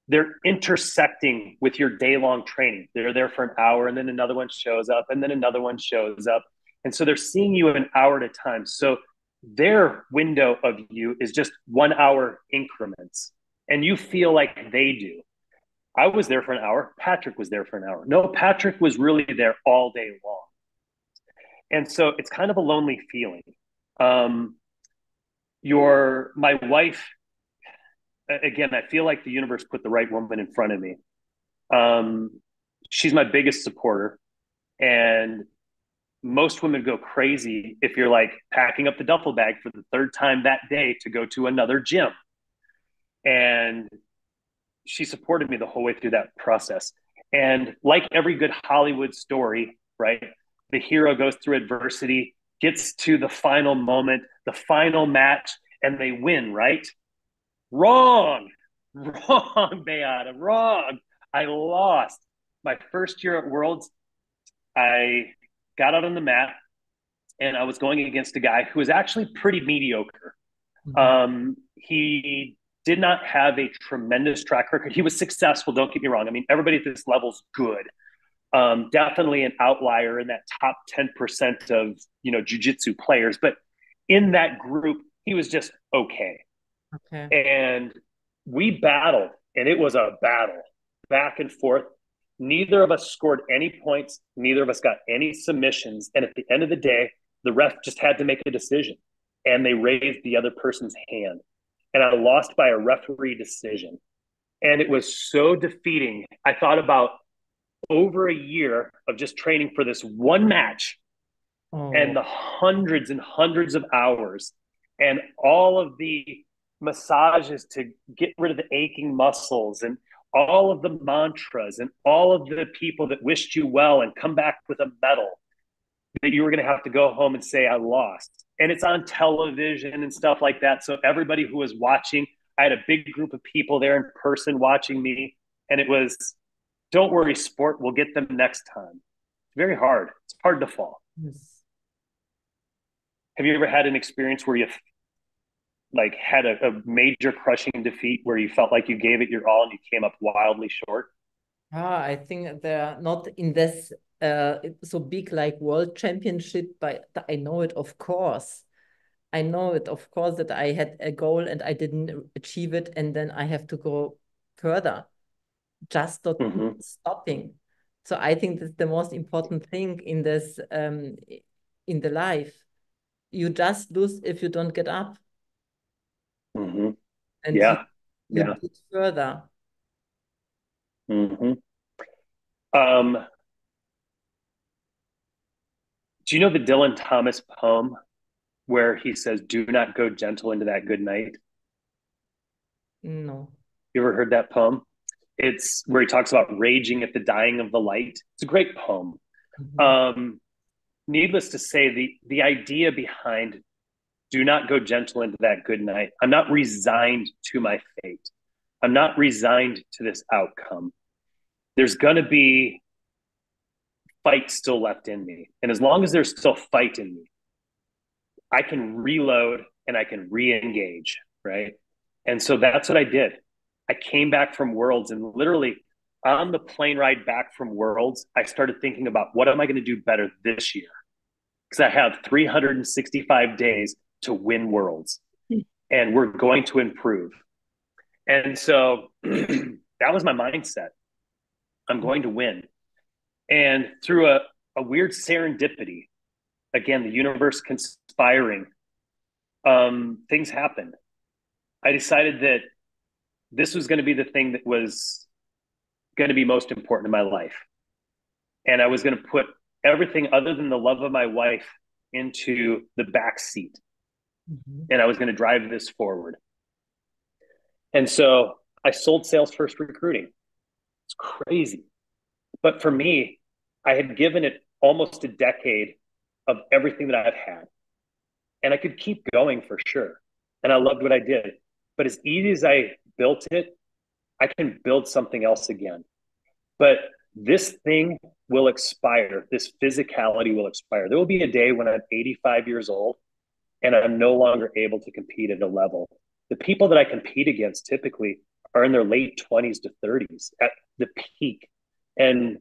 They're intersecting with your day-long training. They're there for an hour and then another one shows up and then another one shows up. And so they're seeing you an hour at a time. So their window of you is just 1 hour increments. And you feel like they do. I was there for an hour. Patrick was there for an hour. No, Patrick was really there all day long. And so it's kind of a lonely feeling. My wife, again, I feel like the universe put the right woman in front of me. She's my biggest supporter. And most women go crazy if you're like packing up the duffel bag for the third time that day to go to another gym. And she supported me the whole way through that process. And like every good Hollywood story, right? The hero goes through adversity, gets to the final moment, the final match, and they win, right? Wrong, Beata, wrong. I lost. My first year at Worlds, I got out on the mat and I was going against a guy who was actually pretty mediocre. He did not have a tremendous track record. He was successful, don't get me wrong. I mean, everybody at this level is good. Definitely an outlier in that top 10% of, jiu-jitsu players. But in that group, he was just okay. And we battled, and it was a battle back and forth. Neither of us scored any points. Neither of us got any submissions. And at the end of the day, the ref just had to make a decision. And they raised the other person's hand. And I lost by a referee decision. And it was so defeating. I thought about over a year of just training for this one match and the hundreds and hundreds of hours and all of the massages to get rid of the aching muscles and all of the mantras and all of the people that wished you well and come back with a medal that you were going to have to go home and say, I lost. And it's on television and stuff like that. So everybody who was watching, I had a big group of people there in person watching me. And it was, don't worry, sport, we'll get them next time. It's very hard. It's hard to fall. Yes. Have you ever had an experience where you had a major crushing defeat where you felt like you gave it your all and you came up wildly short? I think they're not in this so big like world championship, but I know it, of course. I know it, of course, that I had a goal and I didn't achieve it, and then I have to go further, just not stopping. So I think that's the most important thing in this, in the life. You just lose if you don't get up, and Yeah. you Yeah. did further. Do you know the Dylan Thomas poem where he says, "Do not go gentle into that good night"? No. You ever heard that poem? It's where he talks about raging at the dying of the light. It's a great poem. Needless to say, the idea behind "do not go gentle into that good night," I'm not resigned to my fate. I'm not resigned to this outcome. There's going to be fight still left in me. And as long as there's still fight in me, I can reload and I can re-engage, right? And so that's what I did. I came back from Worlds, and literally on the plane ride back from Worlds, I started thinking about what am I going to do better this year? Because I have 365 days to win Worlds, and we're going to improve. And so that was my mindset. I'm going to win. And through a weird serendipity, again, the universe conspiring, things happened. I decided that this was going to be the thing that was going to be most important in my life. And I was going to put everything other than the love of my wife into the back seat. And I was going to drive this forward. And so I sold sales first recruiting. It's crazy. But for me, I had given it almost a decade of everything that I've had. And I could keep going for sure. And I loved what I did. But as easy as I built it, I can build something else again. But this thing will expire. This physicality will expire. There will be a day when I'm 85 years old and I'm no longer able to compete at a level. The people that I compete against typically are in their late 20s to 30s at the peak. And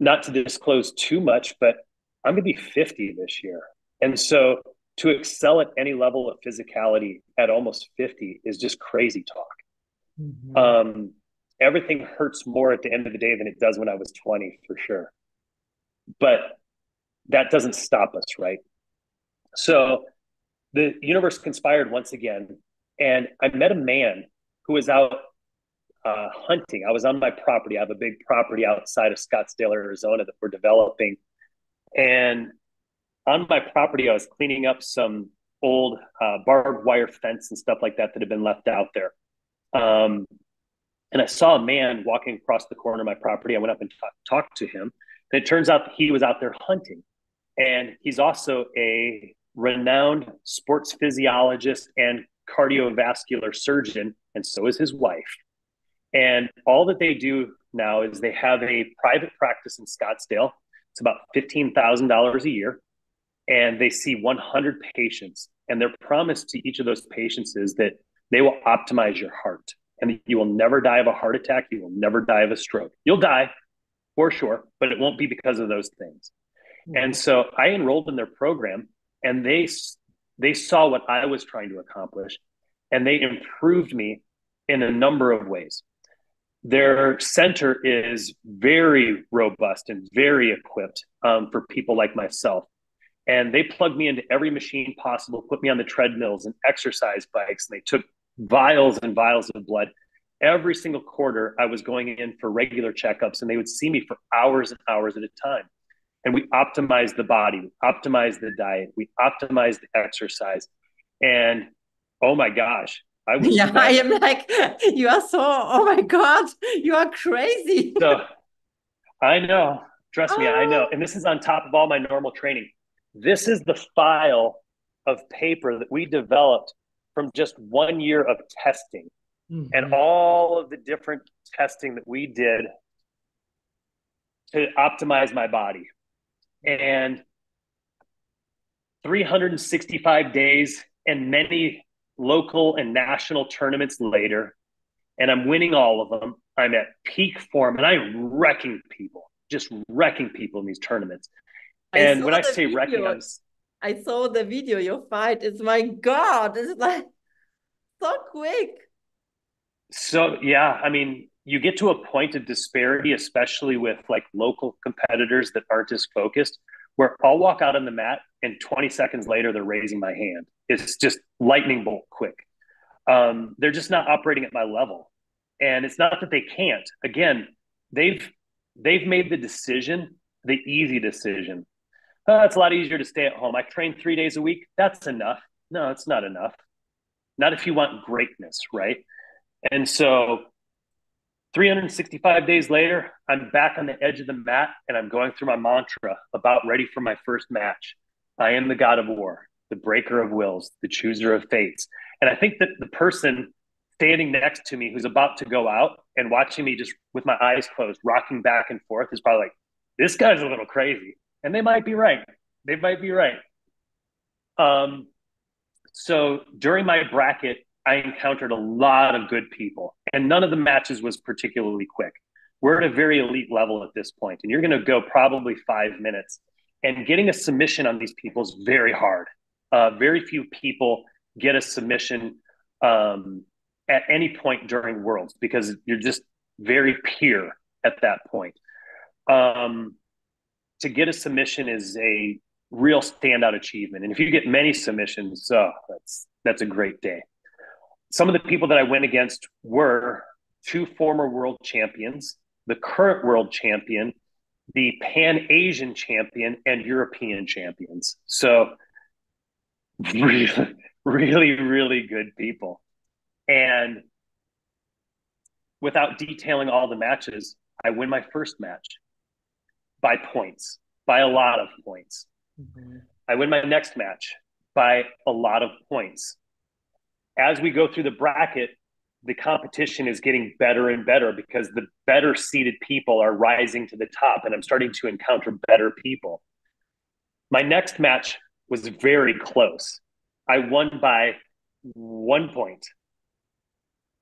not to disclose too much, but I'm going to be 50 this year. And so to excel at any level of physicality at almost 50 is just crazy talk. Everything hurts more at the end of the day than it does when I was 20, for sure. But that doesn't stop us, right? So the universe conspired once again. And I met a man who was out hunting. I was on my property. I have a big property outside of Scottsdale, Arizona that we're developing. And on my property, I was cleaning up some old barbed wire fence and stuff like that that had been left out there. And I saw a man walking across the corner of my property. I went up and talked to him. And it turns out that he was out there hunting. And he's also a renowned sports physiologist and cardiovascular surgeon. And so is his wife. And all that they do now is they have a private practice in Scottsdale. It's about $15,000 a year. And they see 100 patients. And their promise to each of those patients is that they will optimize your heart. And you will never die of a heart attack. You will never die of a stroke. You'll die for sure, but it won't be because of those things. And so I enrolled in their program, and they saw what I was trying to accomplish, and they improved me in a number of ways. Their center is very robust and very equipped for people like myself. And they plugged me into every machine possible, put me on the treadmills and exercise bikes. And they took vials and vials of blood. Every single quarter, I was going in for regular checkups, and they would see me for hours and hours at a time. And we optimized the body, we optimized the diet, we optimized the exercise. And oh my gosh, I was better. I am like, you are so, oh my God, you are crazy. So I know, trust me, I know. And this is on top of all my normal training. This is the file of paper that we developed from just 1 year of testing and all of the different testing that we did to optimize my body. And 365 days and many local and national tournaments later, and I'm winning all of them. I'm at peak form, and I'm wrecking people, just wrecking people in these tournaments. And when I say wrecking, I saw the video, your fight. It's my God. It's like so quick. So, yeah, I mean, you get to a point of disparity, especially with like local competitors that aren't as focused, where I'll walk out on the mat and 20 seconds later, they're raising my hand. It's just lightning bolt quick. They're just not operating at my level. And it's not that they can't. Again, they've they've made the decision, the easy decision. It's a lot easier to stay at home. I train 3 days a week. That's enough. No, it's not enough. Not if you want greatness, right? And so 365 days later, I'm back on the edge of the mat and I'm going through my mantra about ready for my first match. I am the God of war, the breaker of wills, the chooser of fates. And I think that the person standing next to me who's about to go out and watching me just with my eyes closed, rocking back and forth is probably like, this guy's a little crazy. And they might be right. They might be right. So during my bracket, I encountered a lot of good people, and none of the matches was particularly quick. We're at a very elite level at this point, and you're going to go probably 5 minutes. And getting a submission on these people is very hard. Very few people get a submission at any point during Worlds because you're just very pure at that point. To get a submission is a real standout achievement. And if you get many submissions, that's a great day. Some of the people that I went against were 2 former world champions, the current world champion, the Pan-Asian champion, and European champions. So really, really, really good people. And without detailing all the matches, I win my first match by points, by a lot of points. Mm-hmm. I win my next match by a lot of points. As we go through the bracket, the competition is getting better and better because the better seated people are rising to the top, and I'm starting to encounter better people. My next match was very close. I won by 1 point.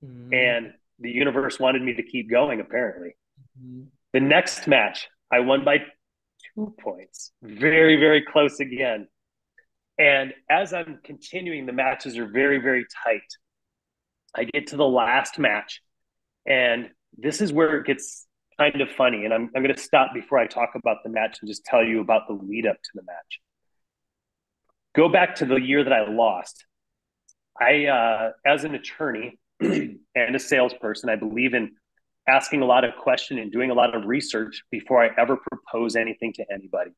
Mm-hmm. And the universe wanted me to keep going, apparently. Mm-hmm. The next match, I won by 2 points. Very, very close again. And as I'm continuing, the matches are very, very tight. I get to the last match, and this is where it gets kind of funny. And I'm going to stop before I talk about the match and just tell you about the lead up to the match. Go back to the year that I lost. As an attorney and a salesperson, I believe in asking a lot of questions and doing a lot of research before I ever propose anything to anybody.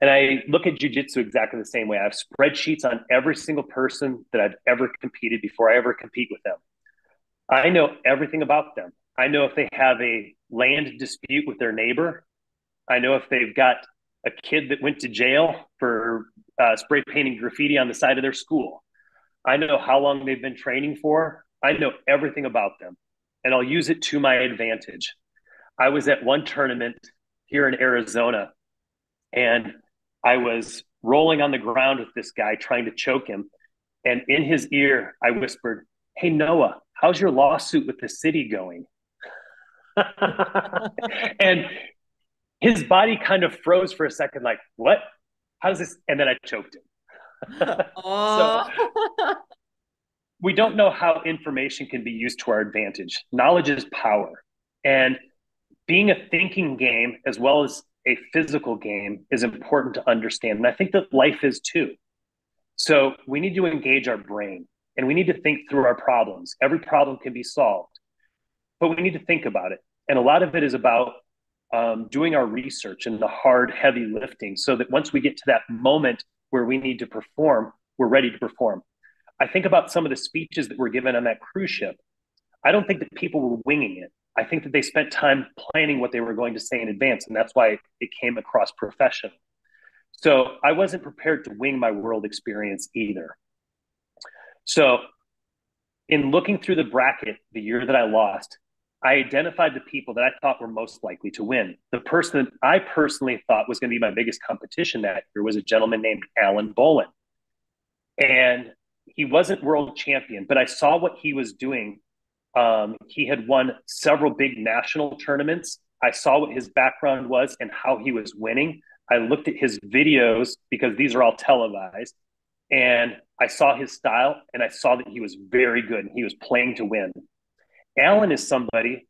And I look at Jiu Jitsu exactly the same way. I have spreadsheets on every single person that I've ever competed before I ever compete with them. I know everything about them. I know if they have a land dispute with their neighbor. I know if they've got a kid that went to jail for spray painting graffiti on the side of their school. I know how long they've been training for. I know everything about them, and I'll use it to my advantage. I was at one tournament here in Arizona, and I was rolling on the ground with this guy trying to choke him. And in his ear, I whispered, "Hey, Noah, how's your lawsuit with the city going?" And his body kind of froze for a second, like, what? How does this? And then I choked him. So we don't know how information can be used to our advantage. Knowledge is power. And being a thinking game as well as a physical game is important to understand. And I think that life is too. So we need to engage our brain and we need to think through our problems. Every problem can be solved, but we need to think about it. And a lot of it is about doing our research and the hard, heavy lifting so that once we get to that moment where we need to perform, we're ready to perform. I think about some of the speeches that were given on that cruise ship. I don't think that people were winging it. I think that they spent time planning what they were going to say in advance, and that's why it came across professional. So I wasn't prepared to wing my world experience either. So in looking through the bracket the year that I lost, I identified the people that I thought were most likely to win. The person that I personally thought was going to be my biggest competition that year was a gentleman named Alan Bolin. And he wasn't world champion, but I saw what he was doing. He had won several big national tournaments. I saw what his background was and how he was winning. I looked at his videos because these are all televised, and I saw his style and I saw that he was very good and he was playing to win. Alan is somebody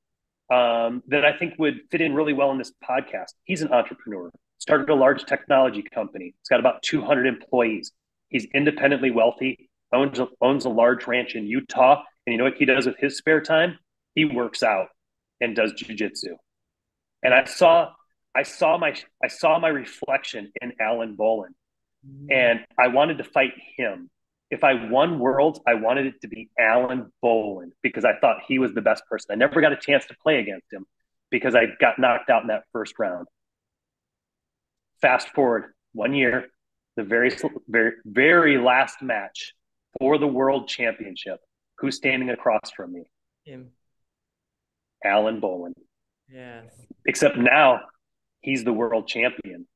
that I think would fit in really well in this podcast. He's an entrepreneur, started a large technology company. He's got about 200 employees. He's independently wealthy, owns a large ranch in Utah. And you know what he does with his spare time? He works out and does Jiu Jitsu. And I saw my reflection in Alan Bolin, and I wanted to fight him. If I won worlds, I wanted it to be Alan Bolin because I thought he was the best person. I never got a chance to play against him because I got knocked out in that first round. Fast forward 1 year, the very last match for the world championship. Who's standing across from me? Him. Alan Bolin. Yes. Except now he's the world champion.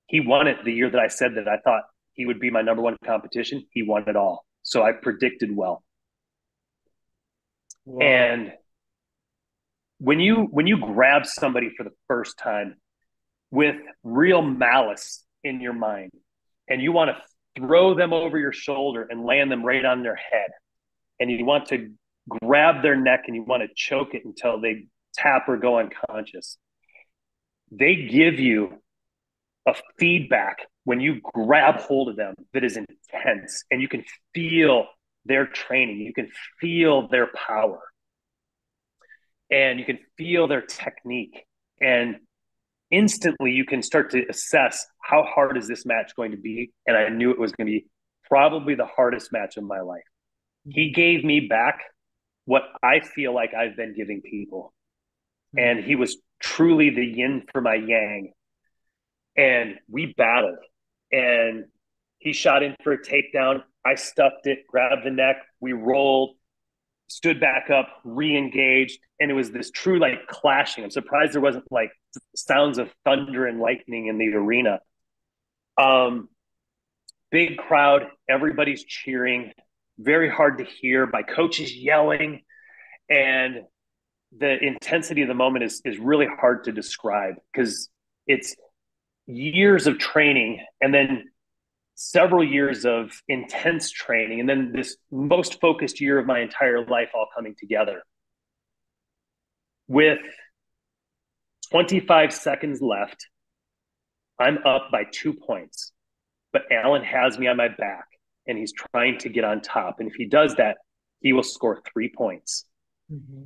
He won it the year that I said that I thought he would be my number one competition. He won it all. So I predicted well. Wow. And when you grab somebody for the first time with real malice in your mind and you want to throw them over your shoulder and land them right on their head, and you want to grab their neck and you want to choke it until they tap or go unconscious, they give you a feedback when you grab hold of them that is intense, and you can feel their training, you can feel their power, and you can feel their technique, and instantly you can start to assess how hard is this match going to be. And I knew it was going to be probably the hardest match of my life. He gave me back what I feel like I've been giving people, and he was truly the yin for my yang. And we battled, and he shot in for a takedown. I stuffed it, grabbed the neck. We rolled, stood back up, re-engaged. And it was this true like clashing. I'm surprised there wasn't like sounds of thunder and lightning in the arena. Big crowd, everybody's cheering, very hard to hear. My coach is yelling, and the intensity of the moment is really hard to describe because it's years of training and then several years of intense training and then this most focused year of my entire life all coming together. With 25 seconds left, I'm up by 2 points, but Alan has me on my back and he's trying to get on top. And if he does that, he will score 3 points.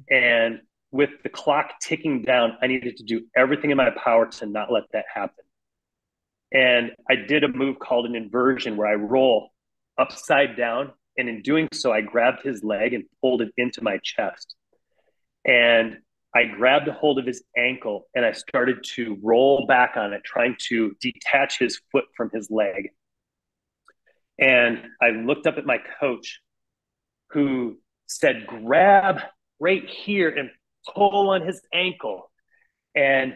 And with the clock ticking down, I needed to do everything in my power to not let that happen. And I did a move called an inversion where I roll upside down. And in doing so, I grabbed his leg and pulled it into my chest. And I grabbed a hold of his ankle and I started to roll back on it, trying to detach his foot from his leg. And I looked up at my coach, who said, grab right here and pull on his ankle. And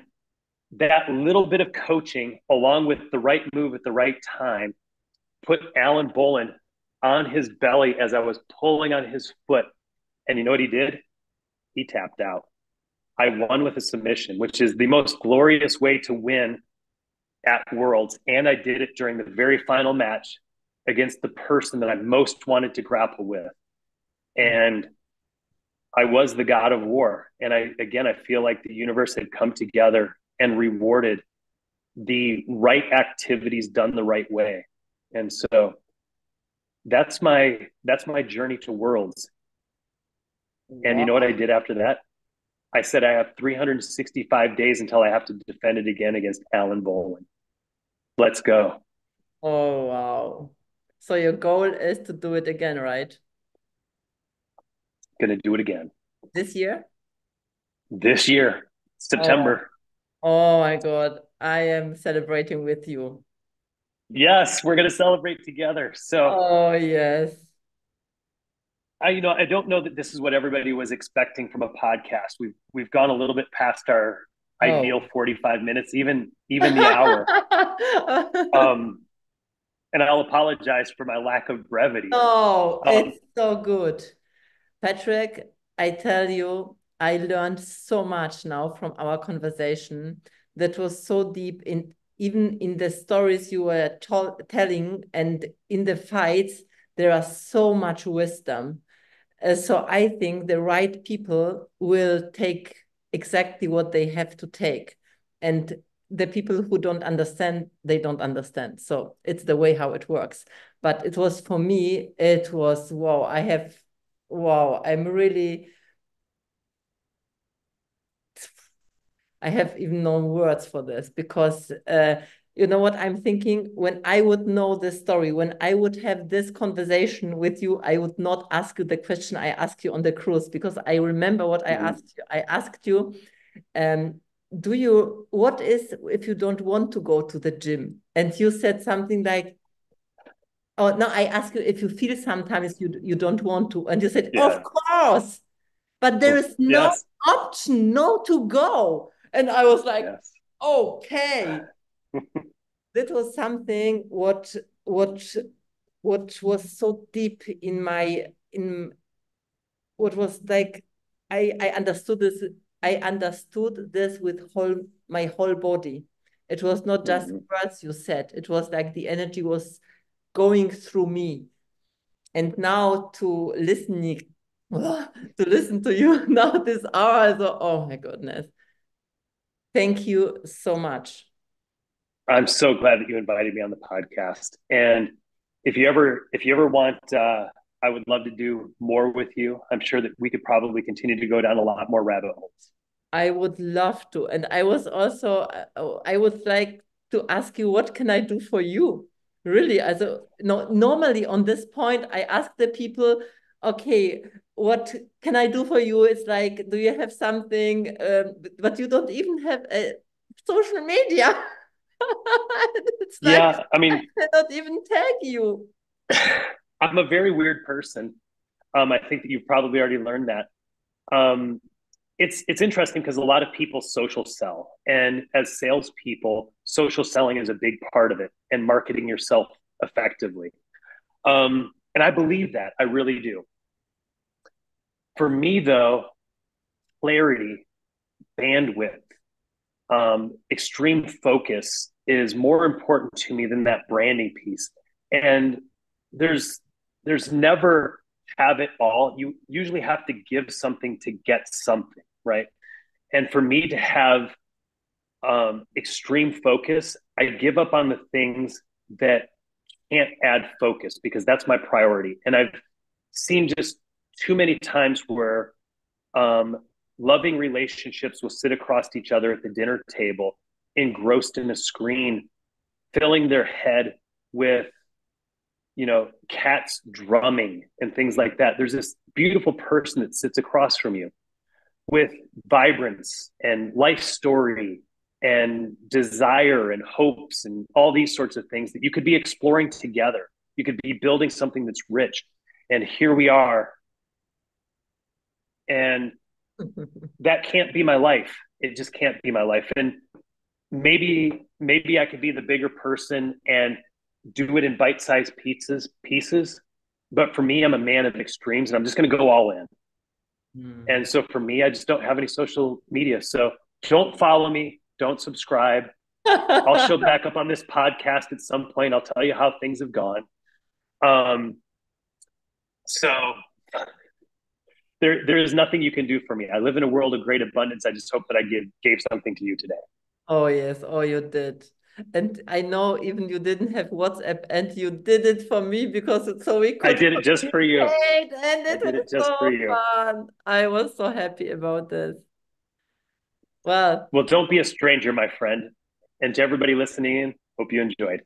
that little bit of coaching, along with the right move at the right time, put Alan Bolin on his belly as I was pulling on his foot. And you know what he did? He tapped out. I won with a submission, which is the most glorious way to win at Worlds. And I did it during the very final match against the person that I most wanted to grapple with. And I was the god of war. And I feel like the universe had come together and rewarded the right activities done the right way. And so that's my journey to Worlds. Wow. And you know what I did after that? I said I have 365 days until I have to defend it again against Alan Bolin. Let's go. Oh, wow. So your goal is to do it again, right? Gonna do it again. This year? This year, September. Oh my God. I am celebrating with you. Yes, we're gonna celebrate together. So oh yes. I don't know that this is what everybody was expecting from a podcast. We've gone a little bit past our ideal 45 minutes, even the hour. And I'll apologize for my lack of brevity. Oh, it's so good. Patrick, I tell you, I learned so much now from our conversation that was so deep in even in the stories you were telling and in the fights, there are so much wisdom. So I think the right people will take exactly what they have to take. And the people who don't understand, they don't understand. So it's the way how it works. But it was, for me, it was, wow, I'm really, I have even no words for this, because you know what I'm thinking? When I would know this story, when I would have this conversation with you, I would not ask you the question I asked you on the cruise, because I remember what I asked you. I asked you, what is if you don't want to go to the gym? And you said something like, oh, no, I asked you if you feel sometimes you don't want to. And you said, Yeah. of course, but there is no Yes. option, no to go. And I was like, Yes. okay. That was something what was so deep in what was like, I understood this. I understood this with my whole body. It was not just words you said. It was like the energy was going through me. And now to listen to you now this hour, so, oh my goodness. Thank you so much. I'm so glad that you invited me on the podcast. And if you ever want, I would love to do more with you. I'm sure that we could probably continue to go down a lot more rabbit holes. I would love to. And I was also, I would like to ask you, what can I do for you? Really, also, no, normally on this point, I ask the people, okay, what can I do for you? It's like, do you have something? But you don't even have a social media. It's like, Yeah, I mean, I cannot even tag you. I'm a very weird person. I think that you've probably already learned that. Um, it's interesting because a lot of people social sell, and as salespeople, social selling is a big part of it, and marketing yourself effectively. And I believe that, I really do. For me, though, clarity, bandwidth, extreme focus is more important to me than that branding piece. And there's never have it all. You usually have to give something to get something, right? And for me to have extreme focus, I give up on the things that can't add focus because that's my priority. And I've seen just too many times where um, loving relationships will sit across each other at the dinner table, engrossed in a screen, filling their head with, cats drumming and things like that. There's this beautiful person that sits across from you with vibrance and life story and desire and hopes and all these sorts of things that you could be exploring together. You could be building something that's rich. And here we are. And that can't be my life. It just can't be my life. And maybe I could be the bigger person and do it in bite-sized pieces. But for me, I'm a man of extremes and I'm just going to go all in. And so for me, I just don't have any social media. So don't follow me. Don't subscribe. I'll show back up on this podcast at some point. I'll tell you how things have gone. So there is nothing you can do for me. I live in a world of great abundance. I just hope that I gave something to you today. Oh, yes. Oh, you did. And I know even you didn't have WhatsApp and you did it for me because it's so we I could did it just for you. and I it did was it just for so you. fun. I was so happy about this. Well, Don't be a stranger, my friend. And to everybody listening in, hope you enjoyed.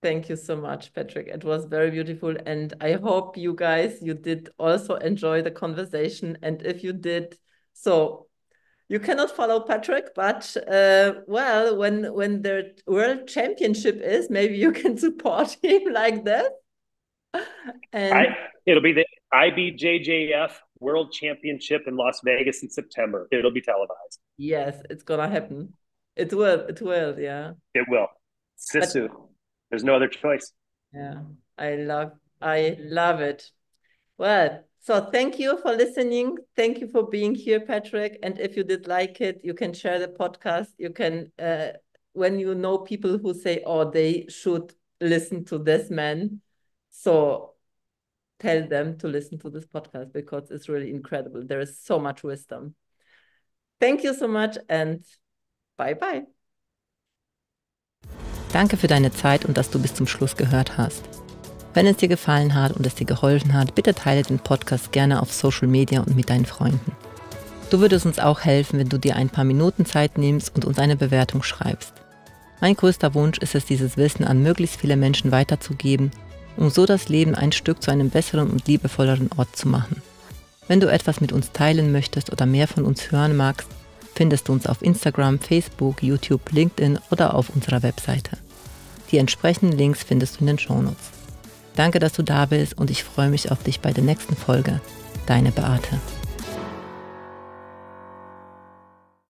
thank you so much, Patrick. It was very beautiful. And I hope you guys, you did also enjoy the conversation. And if you did, so you cannot follow Patrick, but well, when the world championship is, maybe you can support him like that. And It'll be the IBJJF World Championship in Las Vegas in September. It'll be televised. yes, it's gonna happen. It will, yeah. It will. Sisu. There's no other choice. Yeah, I love it. Well, so thank you for listening. Thank you for being here, Patrick. And if you did like it, you can share the podcast. You can when you know people who say, oh, they should listen to this man. So tell them to listen to this podcast because it's really incredible. There is so much wisdom. Thank you so much and bye-bye. Danke für deine Zeit und dass du bis zum Schluss gehört hast. Wenn es dir gefallen hat und es dir geholfen hat, bitte teile den Podcast gerne auf Social Media und mit deinen Freunden. Du würdest uns auch helfen, wenn du dir ein paar Minuten Zeit nimmst und uns eine Bewertung schreibst. Mein größter Wunsch ist es, dieses Wissen an möglichst viele Menschen weiterzugeben, um so das Leben ein Stück zu einem besseren und liebevolleren Ort zu machen. Wenn du etwas mit uns teilen möchtest oder mehr von uns hören magst, findest du uns auf Instagram, Facebook, YouTube, LinkedIn oder auf unserer Webseite. Die entsprechenden Links findest du in den Shownotes. Danke, dass du da bist und ich freue mich auf dich bei der nächsten Folge. Deine Beate.